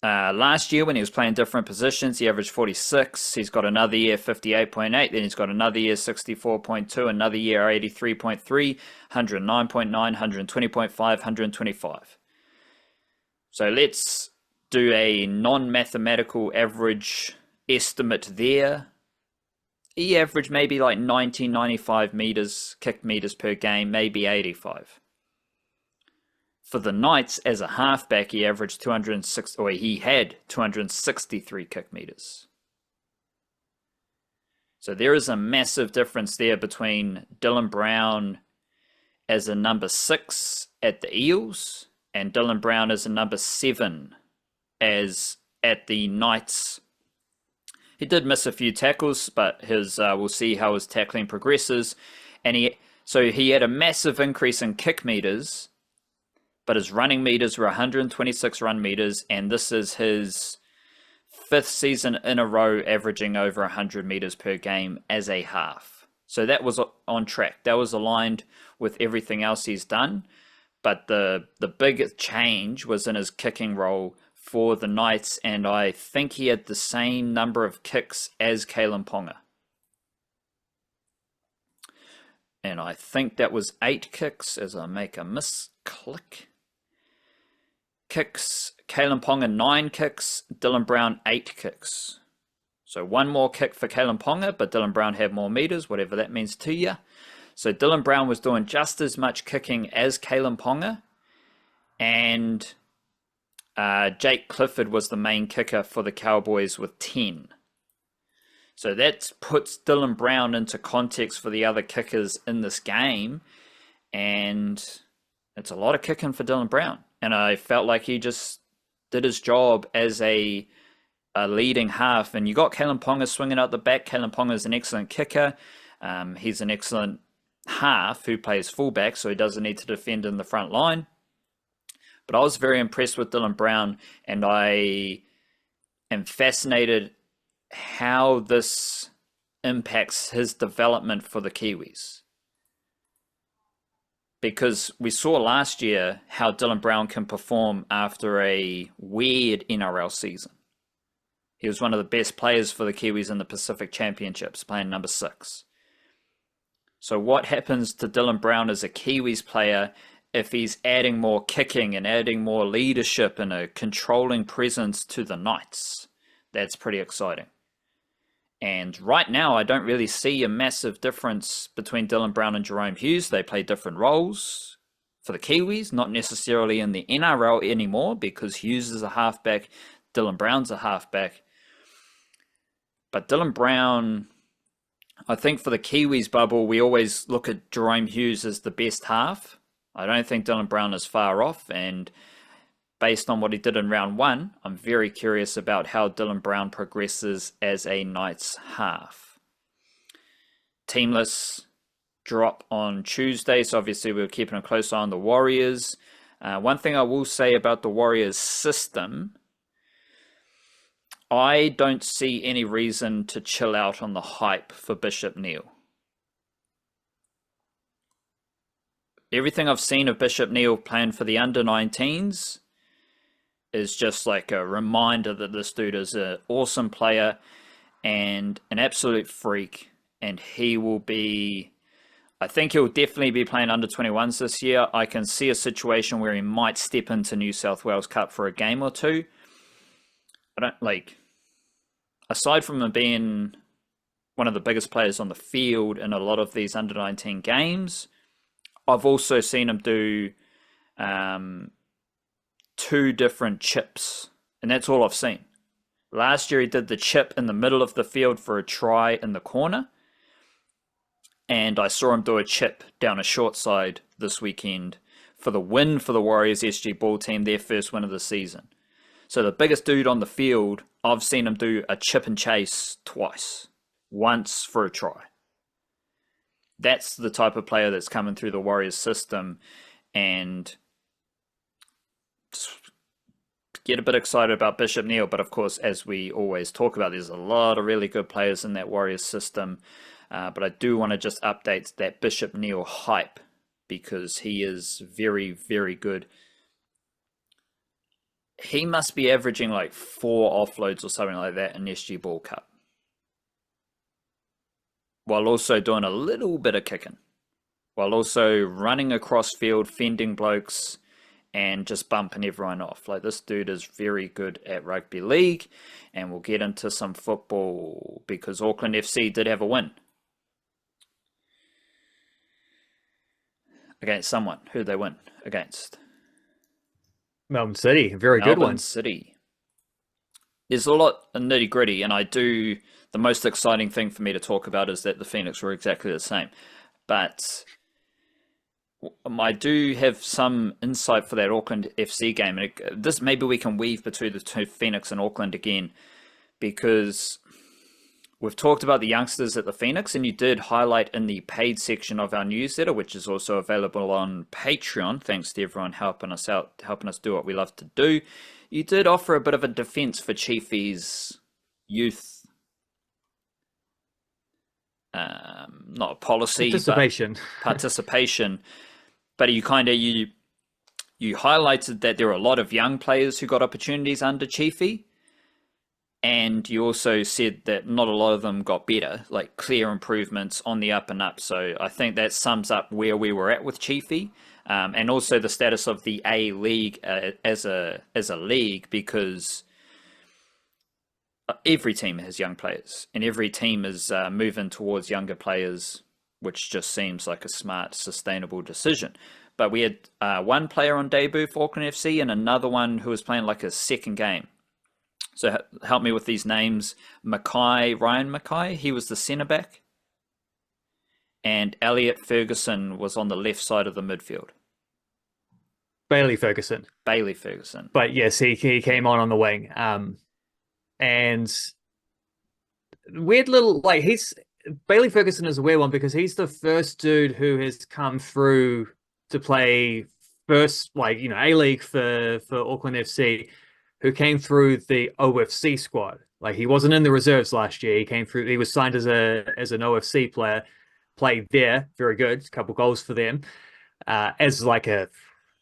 Speaker 1: last year when he was playing different positions, he averaged 46. He's got another year 58.8. Then he's got another year 64.2. Another year 83.3, 109.9, 120.5, 125. So let's do a non-mathematical average estimate there. He averaged maybe like 90, 95 meters, kick meters per game, maybe 85. For the Knights as a halfback, he averaged 206, or he had 263 kick meters. So there is a massive difference there between Dylan Brown as a number 6 at the Eels and Dylan Brown as a number 7 as at the Knights. He did miss a few tackles, but we'll see how his tackling progresses. And he had a massive increase in kick meters, but his running meters were 126 run meters, and this is his 5th season in a row averaging over 100 meters per game as a half. So that was on track. That was aligned with everything else he's done. But the big change was in his kicking role for the Knights, and I think he had the same number of kicks as Kalyn Ponga. And I think that was 8 kicks, as I make a misclick. Kicks, Kalyn Ponga 9 kicks, Dylan Brown 8 kicks. So 1 more kick for Kalyn Ponga, but Dylan Brown had more meters, whatever that means to you. So Dylan Brown was doing just as much kicking as Kalyn Ponga, and Jake Clifford was the main kicker for the Cowboys with 10. So that puts Dylan Brown into context for the other kickers in this game, and it's a lot of kicking for Dylan Brown. And I felt like he just did his job as a leading half. And you got Kalyn Ponga swinging out the back. Kalyn Ponga is an excellent kicker. He's an excellent half who plays fullback, so he doesn't need to defend in the front line. But I was very impressed with Dylan Brown, and I am fascinated how this impacts his development for the Kiwis. Because we saw last year how Dylan Brown can perform after a weird NRL season. He was one of the best players for the Kiwis in the Pacific Championships, playing number 6. So what happens to Dylan Brown as a Kiwis player if he's adding more kicking and adding more leadership and a controlling presence to the Knights? That's pretty exciting. And right now, I don't really see a massive difference between Dylan Brown and Jahrome Hughes. They play different roles for the Kiwis, not necessarily in the NRL anymore, because Hughes is a halfback, Dylan Brown's a halfback. But Dylan Brown, I think for the Kiwis bubble, we always look at Jahrome Hughes as the best half. I don't think Dylan Brown is far off, and based on what he did in round 1, I'm very curious about how Dylan Brown progresses as a Knights half. Teamless drop on Tuesday, so obviously we're keeping a close eye on the Warriors. One thing I will say about the Warriors system, I don't see any reason to chill out on the hype for Bishop Neal. Everything I've seen of Bishop Neal playing for the under-19s is just like a reminder that this dude is an awesome player and an absolute freak. And he will be, I think he'll definitely be playing under-21s this year. I can see a situation where he might step into New South Wales Cup for a game or two. aside from him being one of the biggest players on the field in a lot of these under 19 games, I've also seen him do um, two different chips, and that's all I've seen. Last year, he did the chip in the middle of the field for a try in the corner, and I saw him do a chip down a short side this weekend for the win for the Warriors SG Ball team, their first win of the season. So the biggest dude on the field, I've seen him do a chip and chase twice, once for a try. That's the type of player that's coming through the Warriors system, and get a bit excited about Bishop Neal. But of course, as we always talk about, there's a lot of really good players in that Warriors system. But I do want to just update that Bishop Neal hype, because he is very, very good. He must be averaging like 4 offloads or something like that in SG Ball Cup, while also doing a little bit of kicking, while also running across field, fending blokes, and just bumping everyone off. Like, this dude is very good at rugby league, and we'll get into some football because Auckland FC did have a win against someone. Who did they win against?
Speaker 2: Melbourne City, a very good one.
Speaker 1: Melbourne City. There's a lot of nitty gritty, and the most exciting thing for me to talk about is that the Phoenix were exactly the same. But I do have some insight for that Auckland FC game. And this, maybe we can weave between the two, Phoenix and Auckland again, because we've talked about the youngsters at the Phoenix, and you did highlight in the paid section of our newsletter, which is also available on Patreon. Thanks to everyone helping us out, helping us do what we love to do. You did offer a bit of a defense for Chiefy's youth, not policy,
Speaker 2: participation.
Speaker 1: but participation. But you highlighted that there were a lot of young players who got opportunities under Chiefy. And you also said that not a lot of them got better, like clear improvements on the up and up. So I think that sums up where we were at with Chiefy, and also the status of the A League as a league, because every team has young players, and every team is moving towards younger players, which just seems like a smart, sustainable decision. But we had one player on debut for Auckland FC and another one who was playing like a second game. So help me with these names. Ryan Mackay, he was the centre back. And Elliot Ferguson was on the left side of the midfield.
Speaker 2: Bailey Ferguson.
Speaker 1: But
Speaker 2: yes, he came on the wing. And weird little, like, Bailey Ferguson is a weird one because he's the first dude who has come through to play first, like, A-League for Auckland FC, who came through the OFC squad. Like, he wasn't in the reserves last year. He came through. He was signed as an OFC player, played there, very good, a couple goals for them, as like a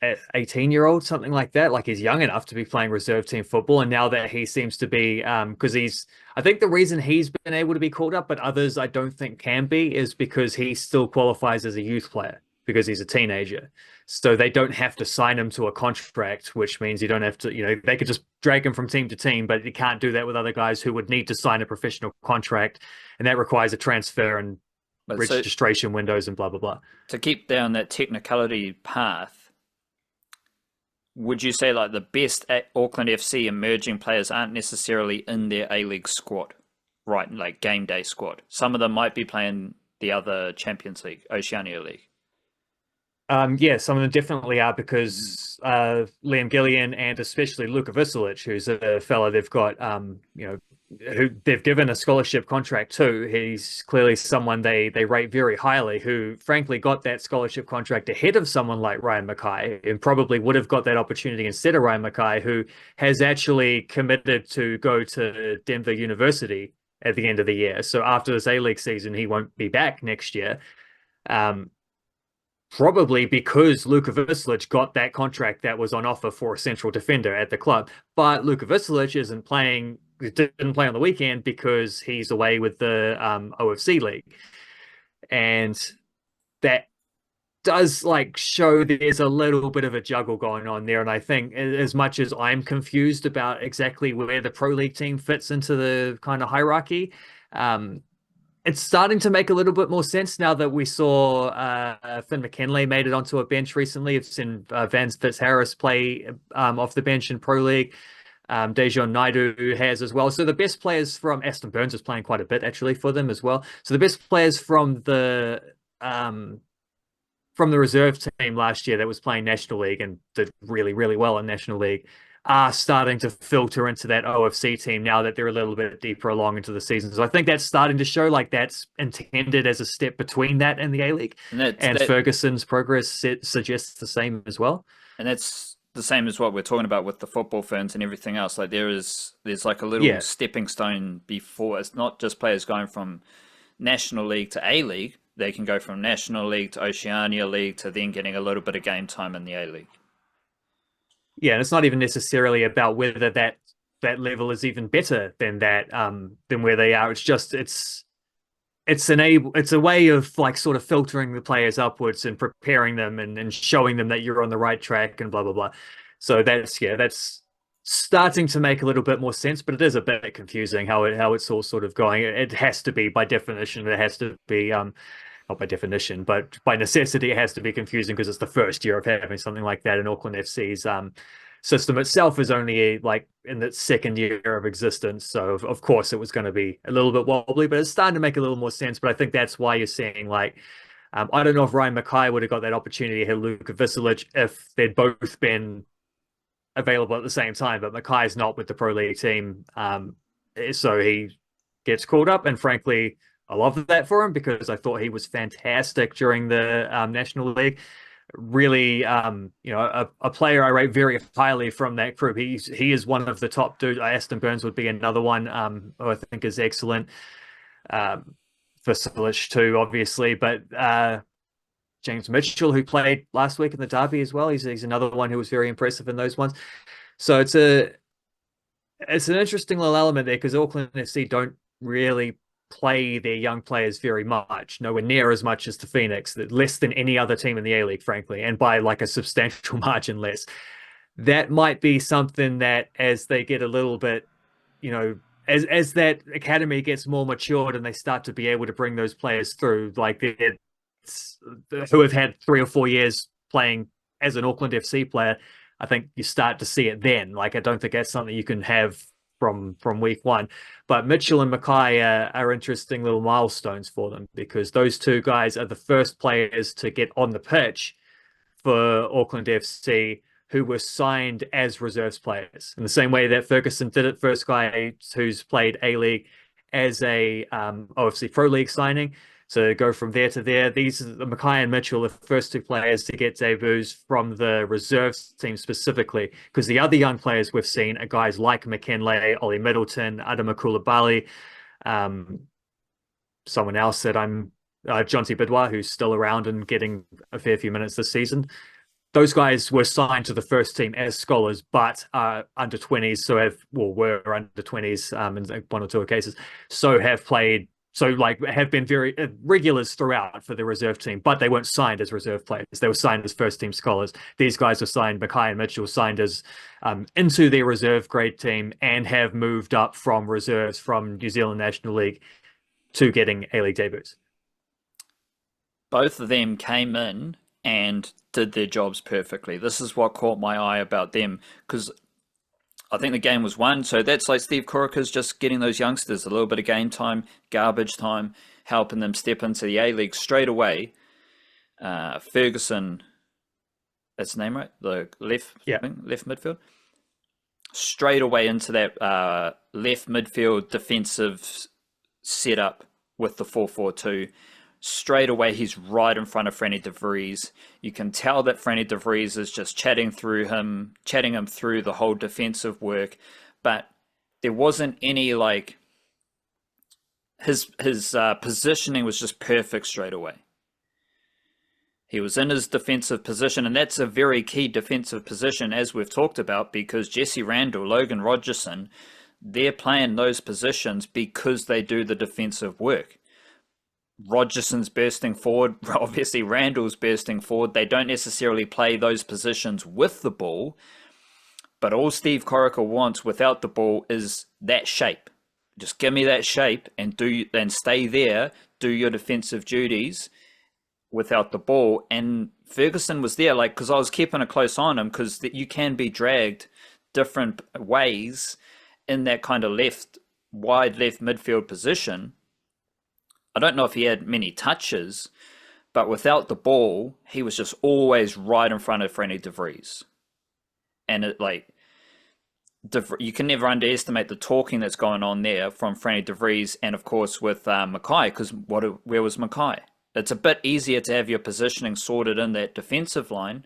Speaker 2: 18-year-old, something like that. Like, he's young enough to be playing reserve team football. And now that he seems to be, because I think the reason he's been able to be called up, but others I don't think can be, is because he still qualifies as a youth player because he's a teenager. So they don't have to sign him to a contract, which means you don't have to, they could just drag him from team to team, but you can't do that with other guys who would need to sign a professional contract. And that requires a transfer and registration windows and blah, blah, blah.
Speaker 1: To keep down that technicality path, would you say like the best Auckland FC emerging players aren't necessarily in their A-League squad, right? Like game day squad. Some of them might be playing the other Champions League, Oceania League.
Speaker 2: Yeah, some of them definitely are, because Liam Gillian and especially Luka Visolic, who's a fella they've got, who they've given a scholarship contract to. He's clearly someone they rate very highly, who frankly got that scholarship contract ahead of someone like Ryan Mackay, and probably would have got that opportunity instead of Ryan Mackay, who has actually committed to go to Denver University at the end of the year. So after this A-League season, he won't be back next year. Probably because Luka Visolic got that contract that was on offer for a central defender at the club. But Luka Visolic didn't play on the weekend because he's away with the OFC league. And that does like show there's a little bit of a juggle going on there. And I think as much as I'm confused about exactly where the Pro League team fits into the kind of hierarchy, it's starting to make a little bit more sense now that we saw Finn McKinley made it onto a bench recently. I've seen Vance Fitzharris play off the bench in Pro League. Dejon Naidu has as well. So the best players from Aston Burns is playing quite a bit actually for them as well. So the best players from the reserve team last year that was playing National League and did really, really well in National League are starting to filter into that OFC team now that they're a little bit deeper along into the season. So I think that's starting to show like that's intended as a step between that and the A-League. And Ferguson's progress suggests the same as well.
Speaker 1: And that's the same as what we're talking about with the football ferns and everything else. Like there's like a little stepping stone before. It's not just players going from National League to A-League. They can go from National League to Oceania League to then getting a little bit of game time in the A-League.
Speaker 2: Yeah, and it's not even necessarily about whether that level is even better than that, than where they are. It's just it's a way of like sort of filtering the players upwards and preparing them and showing them that you're on the right track and blah blah blah. So that's starting to make a little bit more sense, but it is a bit confusing how it's all sort of going. It has to be by definition. It has to be not by definition, but by necessity, it has to be confusing because it's the first year of having something like that. And Auckland FC's system itself is only like in its second year of existence. So of course it was going to be a little bit wobbly, but it's starting to make a little more sense. But I think that's why you're seeing like, I don't know if Ryan Mackay would have got that opportunity to hit Luka Visilic if they'd both been available at the same time, but Mackay's not with the Pro League team. So he gets called up, and frankly, I love that for him because I thought he was fantastic during the National League. Really, a player I rate very highly from that group. He is one of the top dudes. Aston Burns would be another one who I think is excellent. Visilic too, obviously, but James Mitchell, who played last week in the derby as well, he's another one who was very impressive in those ones. So it's an interesting little element there because Auckland FC don't really play their young players very much, nowhere near as much as the Phoenix, less than any other team in the A-League, frankly, and by like a substantial margin less. That might be something that as they get a little bit, as that academy gets more matured and they start to be able to bring those players through, like who have had 3 or 4 years playing as an Auckland FC player, I think you start to see it then. Like, I don't think that's something you can have from week one. But Mitchell and Mackay are interesting little milestones for them because those two guys are the first players to get on the pitch for Auckland FC who were signed as reserves players. In the same way that Ferguson did it, first guy who's played A-League as a OFC Pro League signing. So go from there to there. These are Mackay and Mitchell, the first two players to get debuts from the reserves team specifically, because the other young players we've seen are guys like McKinley, Ollie Middleton, Adama Koulibaly, someone else that Jonty Bidwa, who's still around and getting a fair few minutes this season. Those guys were signed to the first team as scholars, but under 20s, were under 20s in one or two cases, have been very regulars throughout for the reserve team, but they weren't signed as reserve players. They were signed as first team scholars. These guys were signed, Mackay and Mitchell signed as into their reserve grade team and have moved up from reserves from New Zealand National League to getting A-League debuts.
Speaker 1: Both of them came in and did their jobs perfectly. This is what caught my eye about them, because I think the game was won. So that's like Steve Corica's just getting those youngsters a little bit of game time, garbage time, helping them step into the A-League straight away. Ferguson, that's the name, right? The left midfield. Straight away into that left midfield defensive setup with the 4-4-2. Straight away, he's right in front of Franny de Vries. You can tell that Franny de Vries is just chatting him through the whole defensive work, but there wasn't any like his positioning was just perfect straight away. He was in his defensive position, and that's a very key defensive position, as we've talked about, because Jesse Randall, Logan Rogerson, they're playing those positions because they do the defensive work. Rogerson's bursting forward, obviously Randall's bursting forward. They don't necessarily play those positions with the ball, but all Steve Corica wants without the ball is that shape. Just give me that shape and stay there, do your defensive duties without the ball. And Ferguson was there, like, because I was keeping a close eye on him, because you can be dragged different ways in that kind of wide left midfield position. I don't know if he had many touches, but without the ball, he was just always right in front of Franny de Vries. And you can never underestimate the talking that's going on there from Franny de Vries, and of course with Mackay, because where was Mackay? It's a bit easier to have your positioning sorted in that defensive line,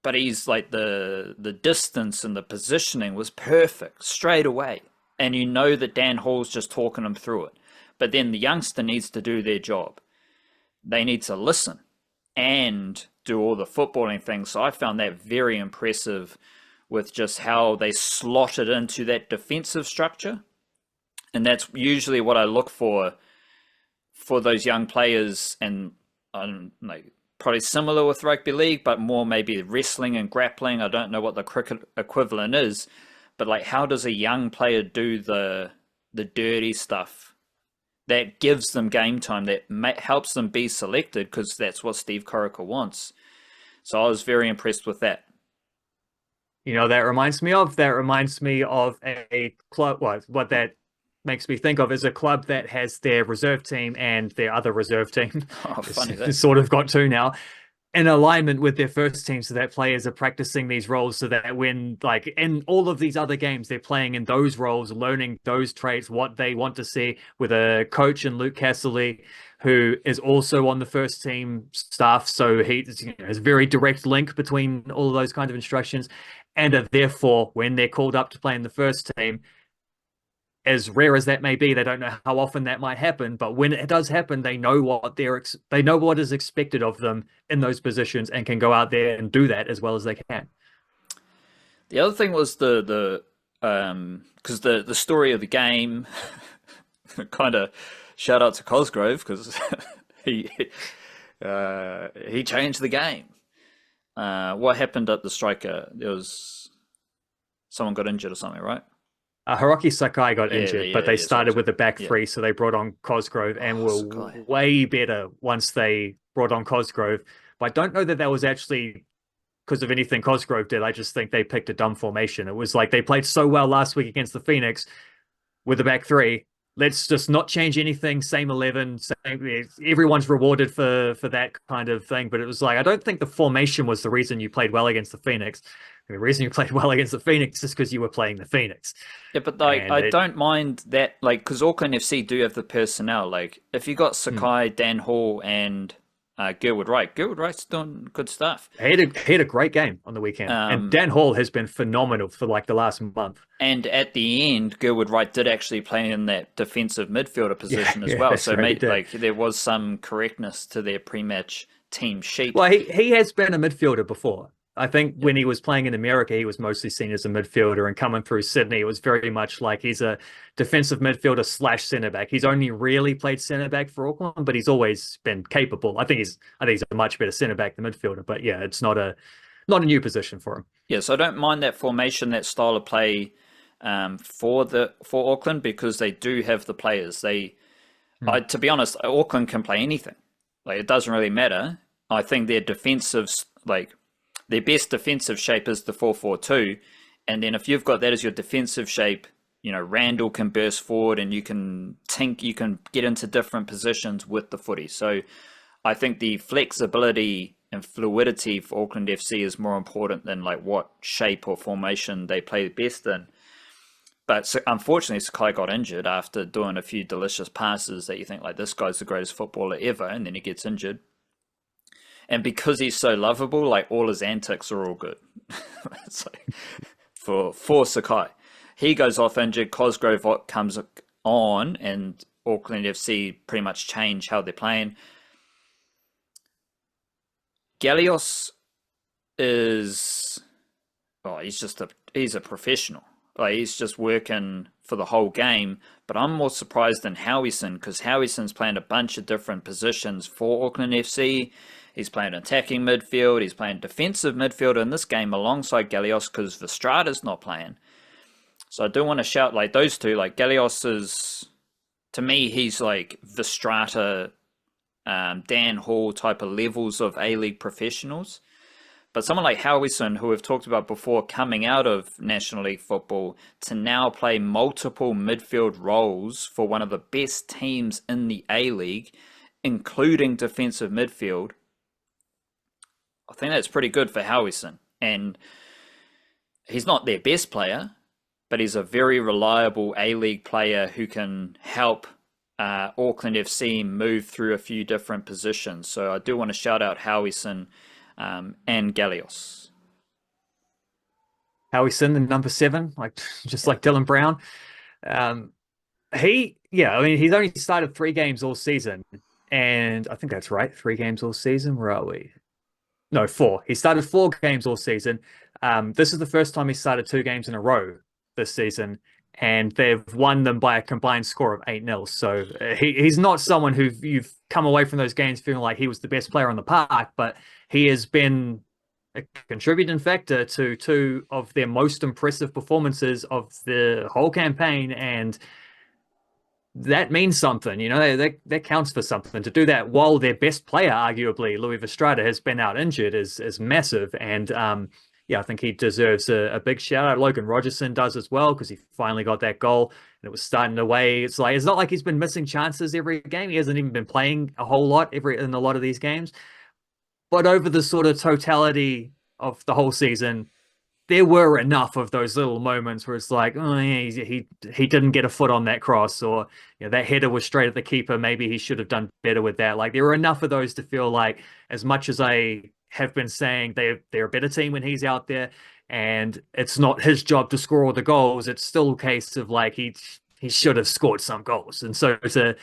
Speaker 1: but he's like the distance and the positioning was perfect straight away, and you know that Dan Hall's just talking him through it. But then the youngster needs to do their job. They need to listen and do all the footballing things. So I found that very impressive with just how they slotted into that defensive structure. And that's usually what I look for those young players. And probably similar with rugby league, but more maybe wrestling and grappling. I don't know what the cricket equivalent is, but like, how does a young player do the dirty stuff that gives them game time, that helps them be selected, because that's what Steve Corica wants. So I was very impressed with that.
Speaker 2: You know, that reminds me of a club. What that makes me think of is a club that has their reserve team and their other reserve team.
Speaker 1: Oh, funny that.
Speaker 2: Sort of got two now, in alignment with their first team, so that players are practicing these roles, so that when, like, in all of these other games, they're playing in those roles, learning those traits, what they want to see, with a coach in Luke Casserly, who is also on the first team staff. So he has a very direct link between all of those kind of instructions, and are therefore, when they're called up to play in the first team, as rare as that may be, they don't know how often that might happen, but when it does happen, they know what is expected of them in those positions, and can go out there and do that as well as they can.
Speaker 1: The other thing was because the story of the game, kind of shout out to Cosgrove, because he changed the game. What happened at the striker? There was someone got injured or something, right?
Speaker 2: Hiroki Sakai got injured, but they started with the back three, so they brought on Cosgrove, and were way better once they brought on Cosgrove. But I don't know that was actually because of anything Cosgrove did. I just think they picked a dumb formation. It was like they played so well last week against the Phoenix with the back three. Let's just not change anything. Same 11. Everyone's rewarded for that kind of thing. But it was like, I don't think the formation was the reason you played well against the Phoenix. The reason you played well against the Phoenix is because you were playing the Phoenix.
Speaker 1: Yeah, but I don't mind that, like, because Auckland FC do have the personnel. Like, if you got Sakai, Dan Hall, and Gilwood Wright's doing good stuff.
Speaker 2: He had a great game on the weekend, and Dan Hall has been phenomenal for like the last month.
Speaker 1: And at the end, Gilwood Wright did actually play in that defensive midfielder position as well. So there was some correctness to their pre-match team sheet.
Speaker 2: Well, he has been a midfielder before. I think when he was playing in America, he was mostly seen as a midfielder, and coming through Sydney, it was very much like he's a defensive midfielder / centre back. He's only really played centre back for Auckland, but he's always been capable. I think he's a much better centre back than midfielder. But yeah, it's not a new position for him.
Speaker 1: Yeah, so I don't mind that formation, that style of play for Auckland, because they do have the players. To be honest, Auckland can play anything. Like, it doesn't really matter. I think their defensive, their best defensive shape is the 4-4-2, and then if you've got that as your defensive shape, Randall can burst forward, and you can get into different positions with the footy. So I think the flexibility and fluidity for Auckland FC is more important than like what shape or formation they play best in. But unfortunately, Sakai got injured after doing a few delicious passes that you think, like, this guy's the greatest footballer ever, and then he gets injured. And because he's so lovable, like, all his antics are all good. It's like, for Sakai. He goes off injured, Cosgrove comes on, and Auckland FC pretty much change how they're playing. Gallios he's a professional. Like he's just working for the whole game. But I'm more surprised than Howison because Howison's playing a bunch of different positions for Auckland FC. He's playing attacking midfield. He's playing defensive midfield in this game alongside Gallios because Verstrada's not playing. So I do want to shout like those two. Like Gallios is, to me, he's like Verstrata, Dan Hall type of levels of A-League professionals. But someone like Howison, who we've talked about before, coming out of National League football to now play multiple midfield roles for one of the best teams in the A-League, including defensive midfield, I think that's pretty good for Howison. And he's not their best player, but he's a very reliable A-League player who can help Auckland FC move through a few different positions. So I do want to shout out Howison and Gallios.
Speaker 2: Howison, the number 7, like just like Dylan Brown. He's only started 3 games all season, and I think that's right, 3 games all season. Where are we? No, 4. He started 4 games all season. This is the first time he started 2 games in a row this season, and they've won them by a combined score of 8-0. So he's not someone who you've come away from those games feeling like he was the best player on the park, but he has been a contributing factor to 2 of their most impressive performances of the whole campaign, and that means something. You know, that counts for something. To do that while their best player, arguably Louis Verstrada, has been out injured is massive. And I think he deserves a big shout out. Logan Rogerson does as well, because he finally got that goal and it was starting away. It's not like he's been missing chances every game. He hasn't even been playing a whole lot in a lot of these games. But over the sort of totality of the whole season, there were enough of those little moments where it's like, oh, yeah, he didn't get a foot on that cross, or that header was straight at the keeper. Maybe he should have done better with that. Like, there were enough of those to feel like, as much as I have been saying they're a better team when he's out there, and it's not his job to score all the goals, it's still a case of like he should have scored some goals. And so to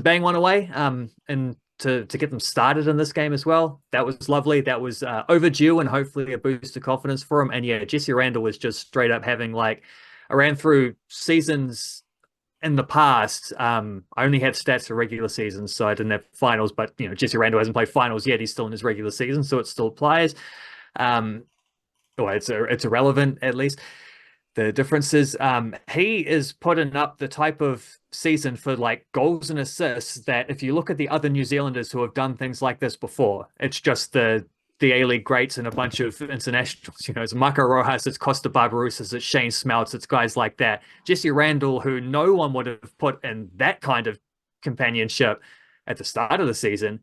Speaker 2: bang one away, and to get them started in this game as well, that was lovely. That was overdue, and hopefully a boost of confidence for him. And yeah, Jesse Randall was just straight up having, like, I ran through seasons in the past. I only had stats for regular seasons, so I didn't have finals, but Jesse Randall hasn't played finals yet. He's still in his regular season, so it still applies. It's irrelevant, at least. The difference is he is putting up the type of season for like goals and assists that, if you look at the other New Zealanders who have done things like this before, it's just the A-League greats and a bunch of internationals. It's Mako Rojas, it's Costa Barbarosas, it's Shane Smelts, it's guys like that. Jesse Randall, who no one would have put in that kind of companionship at the start of the season,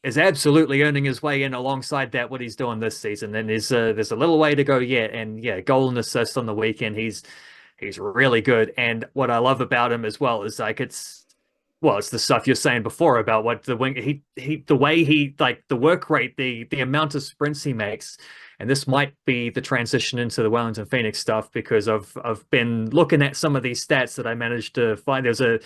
Speaker 2: is absolutely earning his way in alongside that, what he's doing this season. And there's a little way to go yet. And yeah, goal and assist on the weekend. He's really good. And what I love about him as well is like it's the stuff you're saying before about what the wing the way he, like, the work rate, the amount of sprints he makes. And this might be the transition into the Wellington Phoenix stuff, because I've been looking at some of these stats that I managed to find. There's a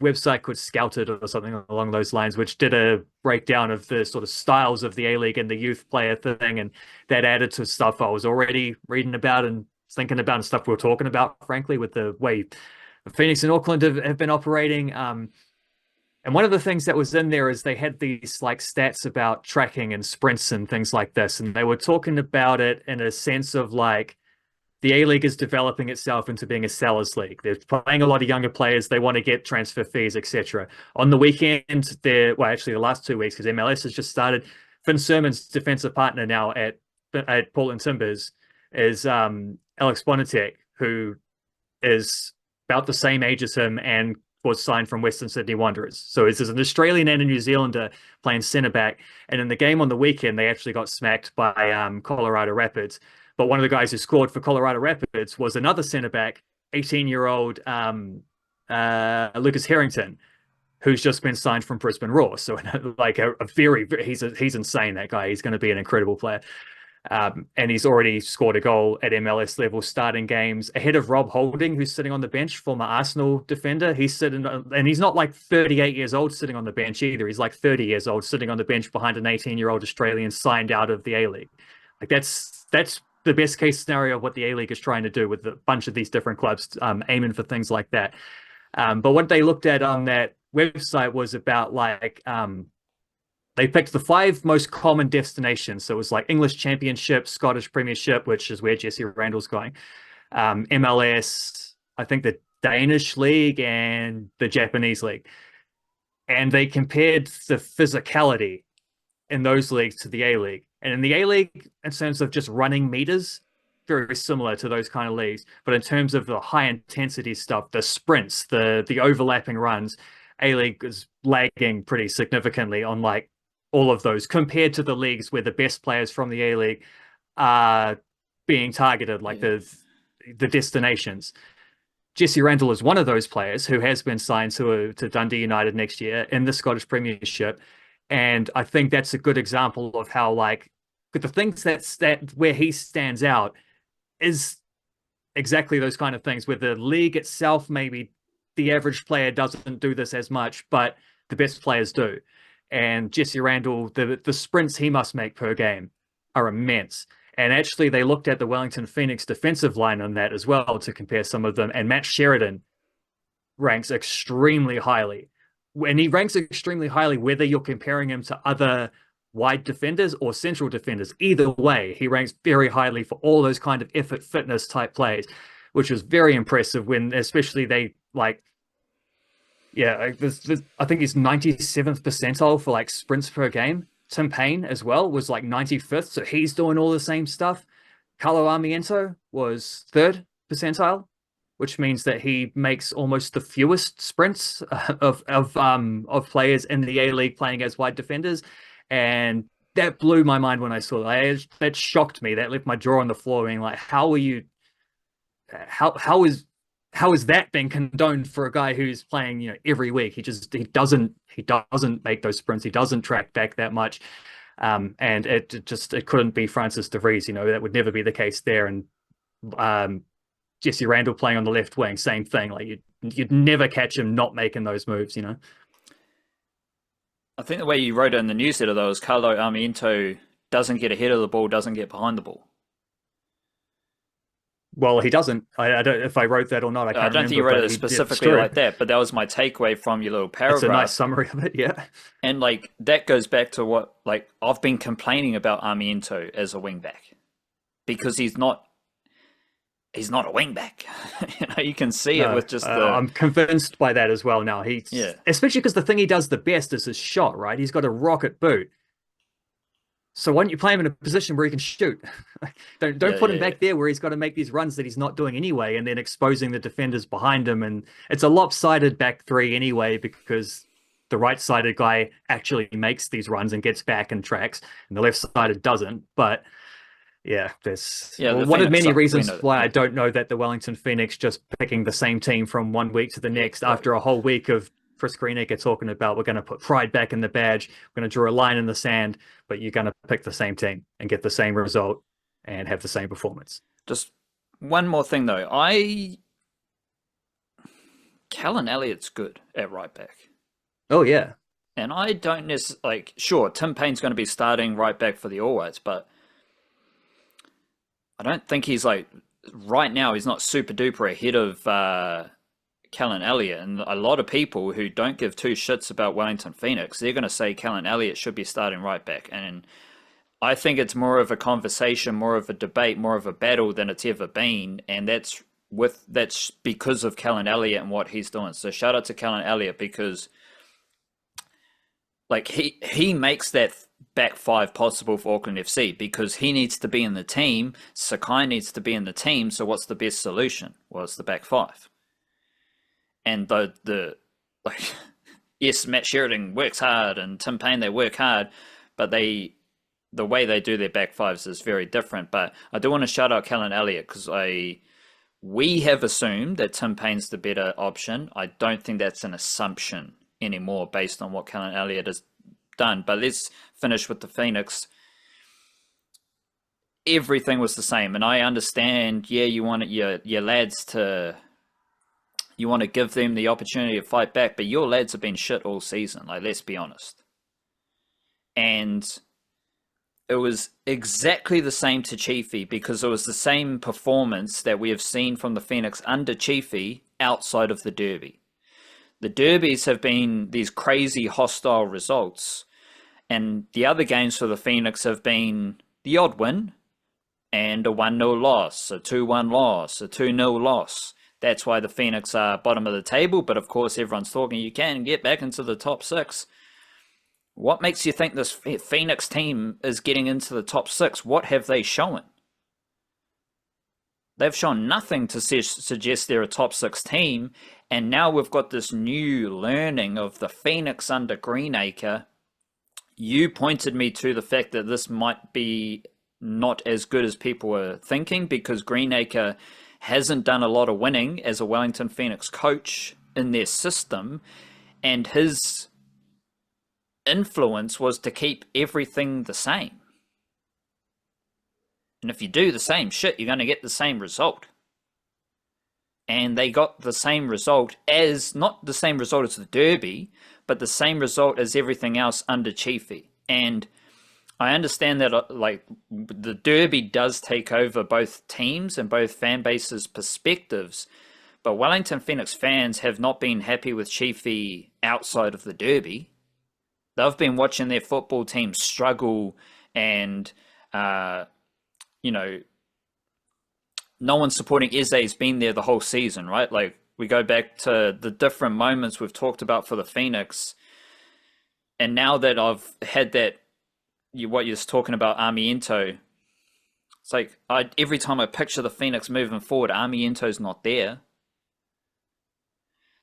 Speaker 2: website called Scouted or something along those lines, which did a breakdown of the sort of styles of the A-League and the youth player thing, and that added to stuff I was already reading about and thinking about, and stuff we were talking about, frankly, with the way Phoenix and Auckland have been operating. And one of the things that was in there is they had these like stats about tracking and sprints and things like this. And they were talking about it in a sense of like the A-League is developing itself into being a sellers league. They're playing a lot of younger players. They want to get transfer fees, etc. On the weekend, actually the last 2 weeks, because MLS has just started, Finn Sermon's defensive partner now at Portland Timbers is Alex Bonatek, who is about the same age as him and was signed from Western Sydney Wanderers. So it's an Australian and a New Zealander playing centre back. And in the game on the weekend, they actually got smacked by Colorado Rapids. But one of the guys who scored for Colorado Rapids was another centre back, 18-year-old Lucas Harrington, who's just been signed from Brisbane Roar. So like he's insane, that guy. He's going to be an incredible player. And he's already scored a goal at MLS level, starting games ahead of Rob Holding, who's sitting on the bench, former Arsenal defender. He's sitting, and he's not like 38 years old sitting on the bench either. He's like 30 years old sitting on the bench behind an 18-year-old Australian signed out of the A-League. Like that's the best case scenario of what the A-League is trying to do with a bunch of these different clubs aiming for things like that. But what they looked at on that website was about like they picked the 5 most common destinations. So it was like English Championship, Scottish Premiership, which is where Jesse Randall's going, MLS, I think the Danish League and the Japanese League. And they compared the physicality in those leagues to the A-League. And in the A-League, in terms of just running meters, very similar to those kind of leagues. But in terms of the high intensity stuff, the sprints, the overlapping runs, A-League is lagging pretty significantly on like all of those compared to the leagues where the best players from the A-League are being targeted, like the destinations. Jesse Randall is one of those players who has been signed to Dundee United next year in the Scottish Premiership. And I think that's a good example of how like the things that where he stands out is exactly those kind of things where the league itself, maybe the average player doesn't do this as much, but the best players do. And Jesse Randall, the sprints he must make per game are immense. And actually, they looked at the Wellington Phoenix defensive line on that as well to compare some of them. And Matt Sheridan ranks extremely highly. When he ranks extremely highly, whether you're comparing him to other wide defenders or central defenders, either way, he ranks very highly for all those kind of effort fitness type plays, which was very impressive when, especially they like, yeah, I think he's 97th percentile for like sprints per game. Tim Payne as well was like 95th, so he's doing all the same stuff. Carlo Armiento was 3rd percentile, which means that he makes almost the fewest sprints of players in the A-League playing as wide defenders. And that blew my mind when I saw that. That shocked me. That left my jaw on the floor, being like, how is that being condoned for a guy who's playing, every week? He doesn't make those sprints. He doesn't track back that much. And it couldn't be Francis de Vries, that would never be the case there. And Jesse Randall playing on the left wing, same thing. Like you'd never catch him not making those moves,
Speaker 1: I think the way you wrote it in the newsletter, though, is Carlo Armiento doesn't get ahead of the ball, doesn't get behind the ball.
Speaker 2: Well, he doesn't. I don't. If I wrote that or not, I can't remember.
Speaker 1: I don't think you wrote it specifically like that, but that was my takeaway from your little paragraph.
Speaker 2: It's a nice summary of it, yeah.
Speaker 1: And like that goes back to what I've been complaining about Armiento as a wingback, because he's not a wingback. You can see it with just the.
Speaker 2: I'm convinced by that as well now. Especially because the thing he does the best is his shot, right? He's got a rocket boot. So why don't you play him in a position where he can shoot? Don't put him back there where he's got to make these runs that he's not doing anyway, and then exposing the defenders behind him. And it's a lopsided back three anyway, because the right-sided guy actually makes these runs and gets back and tracks, and the left-sided doesn't. But yeah, there's one of many reasons why I don't know that the Wellington Phoenix just picking the same team from one week to the next after a whole week of Chris Greenacre talking about we're going to put pride back in the badge, we're going to draw a line in the sand, but you're going to pick the same team and get the same result and have the same performance.
Speaker 1: Just one more thing though, Callan Elliott's good at right back.
Speaker 2: Oh yeah,
Speaker 1: and I don't necessarily sure Tim Payne's going to be starting right back for the All Whites, but I don't think he's right now he's not super duper ahead of Callan Elliott. And a lot of people who don't give two shits about Wellington Phoenix, they're going to say Callan Elliott should be starting right back. And I think it's more of a conversation, more of a debate, more of a battle than it's ever been. And that's because of Callan Elliott and what he's doing. So shout out to Callan Elliott, because he makes that back five possible for Auckland FC, because he needs to be in the team. Sakai needs to be in the team. So what's the best solution? Well, it's the back five. And yes, Matt Sheridan works hard and Tim Payne, they work hard, but the way they do their back fives is very different. But I do want to shout out Callan Elliott, because we have assumed that Tim Payne's the better option. I don't think that's an assumption anymore based on what Callan Elliott has done. But let's finish with the Phoenix. Everything was the same, and I understand, you want your lads to... You want to give them the opportunity to fight back, but your lads have been shit all season. Let's be honest. And It was exactly the same to Chiefy because it was the same performance that we have seen from the Phoenix under Chiefy outside of the Derby. The Derbies have been these crazy hostile results, and the other games for the Phoenix have been the odd win and a 1-0 loss, a 2-1 loss, a 2-0 loss. That's why the Phoenix are bottom of the table, but of course everyone's talking you can get back into the top six. What makes you think this Phoenix team is getting into the top six? What have they shown? They've shown nothing to suggest they're a top six team, and now we've got this new learning of the Phoenix under Greenacre. You pointed me to the fact that this might be not as good as people were thinking because Greenacre hasn't done a lot of winning as a Wellington Phoenix coach in their system, and his influence was to keep everything the same. And if you do the same shit, you're going to get the same result. And they got the same result as, not the same result as the Derby, but the same result as everything else under Chiefy. And I understand that like the Derby does take over both teams and both fan bases' perspectives, but Wellington Phoenix fans have not been happy with Chiefy outside of the Derby. They've been watching their football team struggle and, you know, no one's supporting Izzy's been there the whole season, right? Like, we go back to the different moments we've talked about for the Phoenix. And now that I've had that, what you're talking about, Armiento, it's like every time I picture the Phoenix moving forward, Armiento's not there.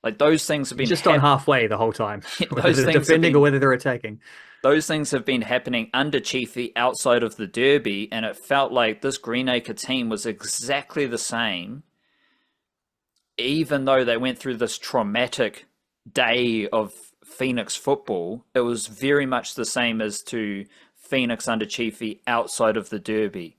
Speaker 1: Like, those things have been
Speaker 2: just on halfway the whole time, whether they're defending or whether they're attacking.
Speaker 1: Those things have been happening under Chiefy outside of the Derby, and it felt like this Greenacre team was exactly the same, even though they went through this traumatic day of Phoenix football. It was very much the same as to Phoenix under Chiefy outside of the Derby.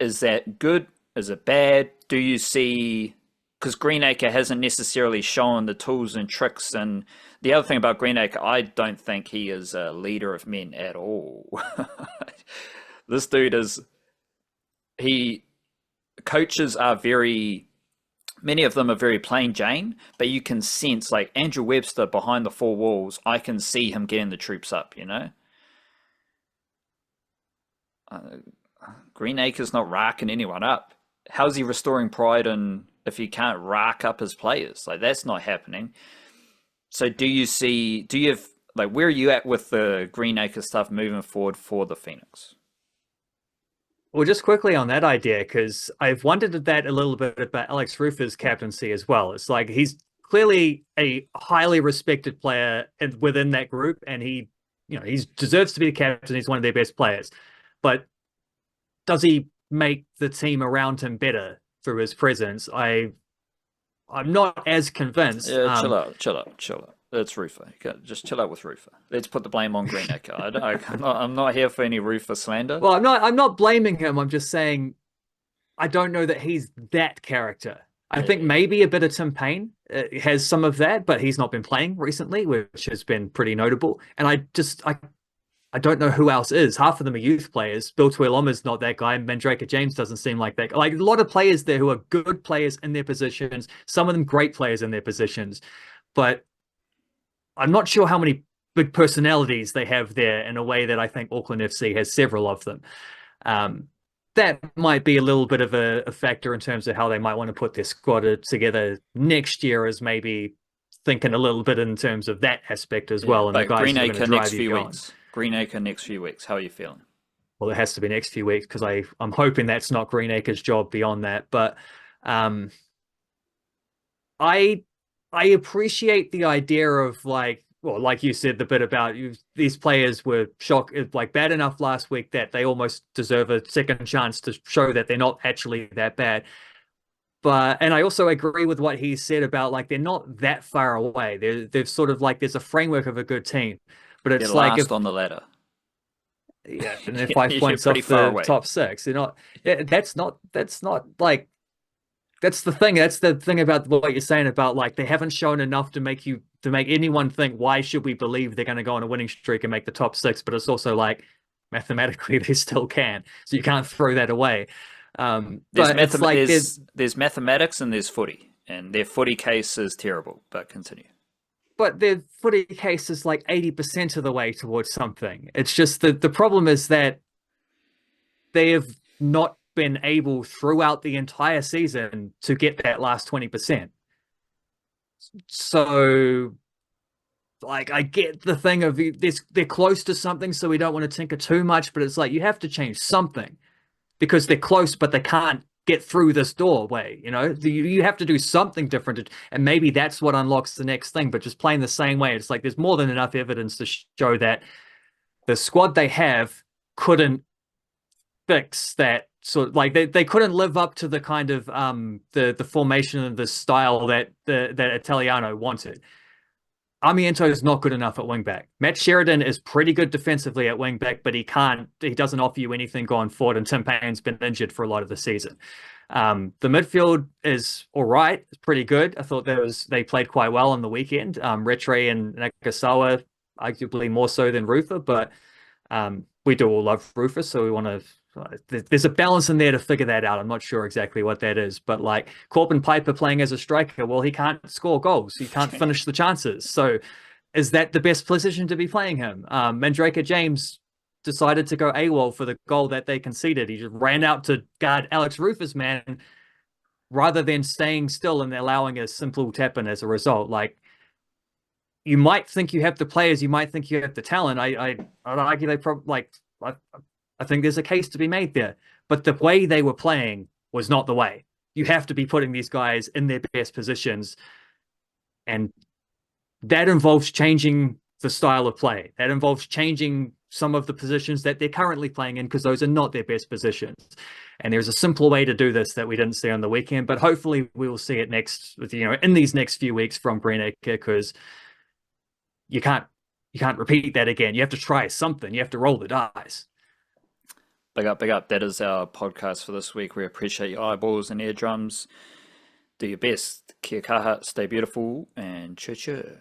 Speaker 1: Is that good? Is it bad? Do you see... Because Greenacre hasn't necessarily shown the tools and tricks. And the other thing about Greenacre, I don't think he is a leader of men at all. This dude is... Coaches are very... Many of them are very plain Jane, but you can sense, like Andrew Webster behind the four walls, I can see him getting the troops up, you know? Greenacre's not racking anyone up. How's he restoring pride in... if he can't rack up his players? Like, that's not happening. So do you have, like, where are you at with the Greenacre stuff moving forward for the Phoenix?
Speaker 2: Well, just quickly on that idea, because I've wondered that a little bit about Alex Rufer's captaincy as well. It's like he's clearly a highly respected player within that group, and he deserves to be the captain. He's one of their best players. But does he make the team around him better through his presence? I'm not as convinced.
Speaker 1: Yeah, chill out. It's Rufer. Just chill out with Rufer. Let's put the blame on Greenacre. I'm not here for any Rufer slander.
Speaker 2: Well, I'm not blaming him. I'm just saying I don't know that he's that character. I think maybe a bit of Tim Payne has some of that, but he's not been playing recently, which has been pretty notable. And I don't know who else is. Half of them are youth players. Bill Tuiloma's not that guy. Mandrake James doesn't seem like that. Like, a lot of players there who are good players in their positions. Some of them great players in their positions. But I'm not sure how many big personalities they have there in a way that I think Auckland FC has several of them. That might be a little bit of a factor in terms of how they might want to put their squad together next year, as maybe thinking a little bit in terms of that aspect as well. And
Speaker 1: like
Speaker 2: the guys
Speaker 1: Greenacre next few weeks. Greenacre next few weeks. How are you feeling?
Speaker 2: Well, it has to be next few weeks because I'm hoping that's not Greenacre's job beyond that. But I appreciate the idea of, like, well, like you said, the bit about these players were bad enough last week that they almost deserve a second chance to show that they're not actually that bad. And I also agree with what he said about, like, they're not that far away. They're sort of like, there's a framework of a good team, but it's
Speaker 1: they're
Speaker 2: like
Speaker 1: last on the ladder.
Speaker 2: Yeah, and they're 5 points off the top six. They're not. Yeah, that's not like. That's the thing. That's the thing about what you're saying about, like, they haven't shown enough to make anyone think, why should we believe they're going to go on a winning streak and make the top six? But it's also like, mathematically they still can. So you can't throw that away.
Speaker 1: There's
Speaker 2: But it's like
Speaker 1: there's mathematics and there's footy, and their footy case is terrible. But continue.
Speaker 2: but their footy case is like 80% of the way towards something. It's just that the problem is that they have not been able throughout the entire season to get that last 20%. So, like, I get the thing of they're close to something, so we don't want to tinker too much, but it's like you have to change something because they're close, but they can't get through this doorway. You have to do something different, and maybe that's what unlocks the next thing. But just playing the same way, it's like there's more than enough evidence to show that the squad they have couldn't fix that. So like they couldn't live up to the kind of the formation and the style that Italiano wanted. Armiento is not good enough at wingback. Matt Sheridan is pretty good defensively at wingback, but he doesn't offer you anything going forward, and Tim Payne's been injured for a lot of the season. The midfield is all right. It's pretty good. I thought they played quite well on the weekend. Retre and Nakasawa, arguably more so than Rufer, but we do all love Rufus, so we want to. There's a balance in there to figure that out. I'm not sure exactly what that is, but like Corbin Piper playing as a striker, well, he can't score goals. He can't finish the chances. So is that the best position to be playing him? Mandrake James decided to go AWOL for the goal that they conceded. He just ran out to guard Alex Rufus, man, rather than staying still and allowing a simple tap-in as a result. Like, you might think you have the players, you might think you have the talent. I'd argue they probably like. I think there's a case to be made there, but the way they were playing was not the way. You have to be putting these guys in their best positions, and that involves changing the style of play. That involves changing some of the positions that they're currently playing in, because those are not their best positions. And there's a simpler way to do this that we didn't see on the weekend, but hopefully we will see it in these next few weeks from Greenacre, because you can't repeat that again. You have to try something. You have to roll the dice.
Speaker 1: Big up, big up. That is our podcast for this week. We appreciate your eyeballs and eardrums. Do your best. Kia kaha, stay beautiful, and choo choo.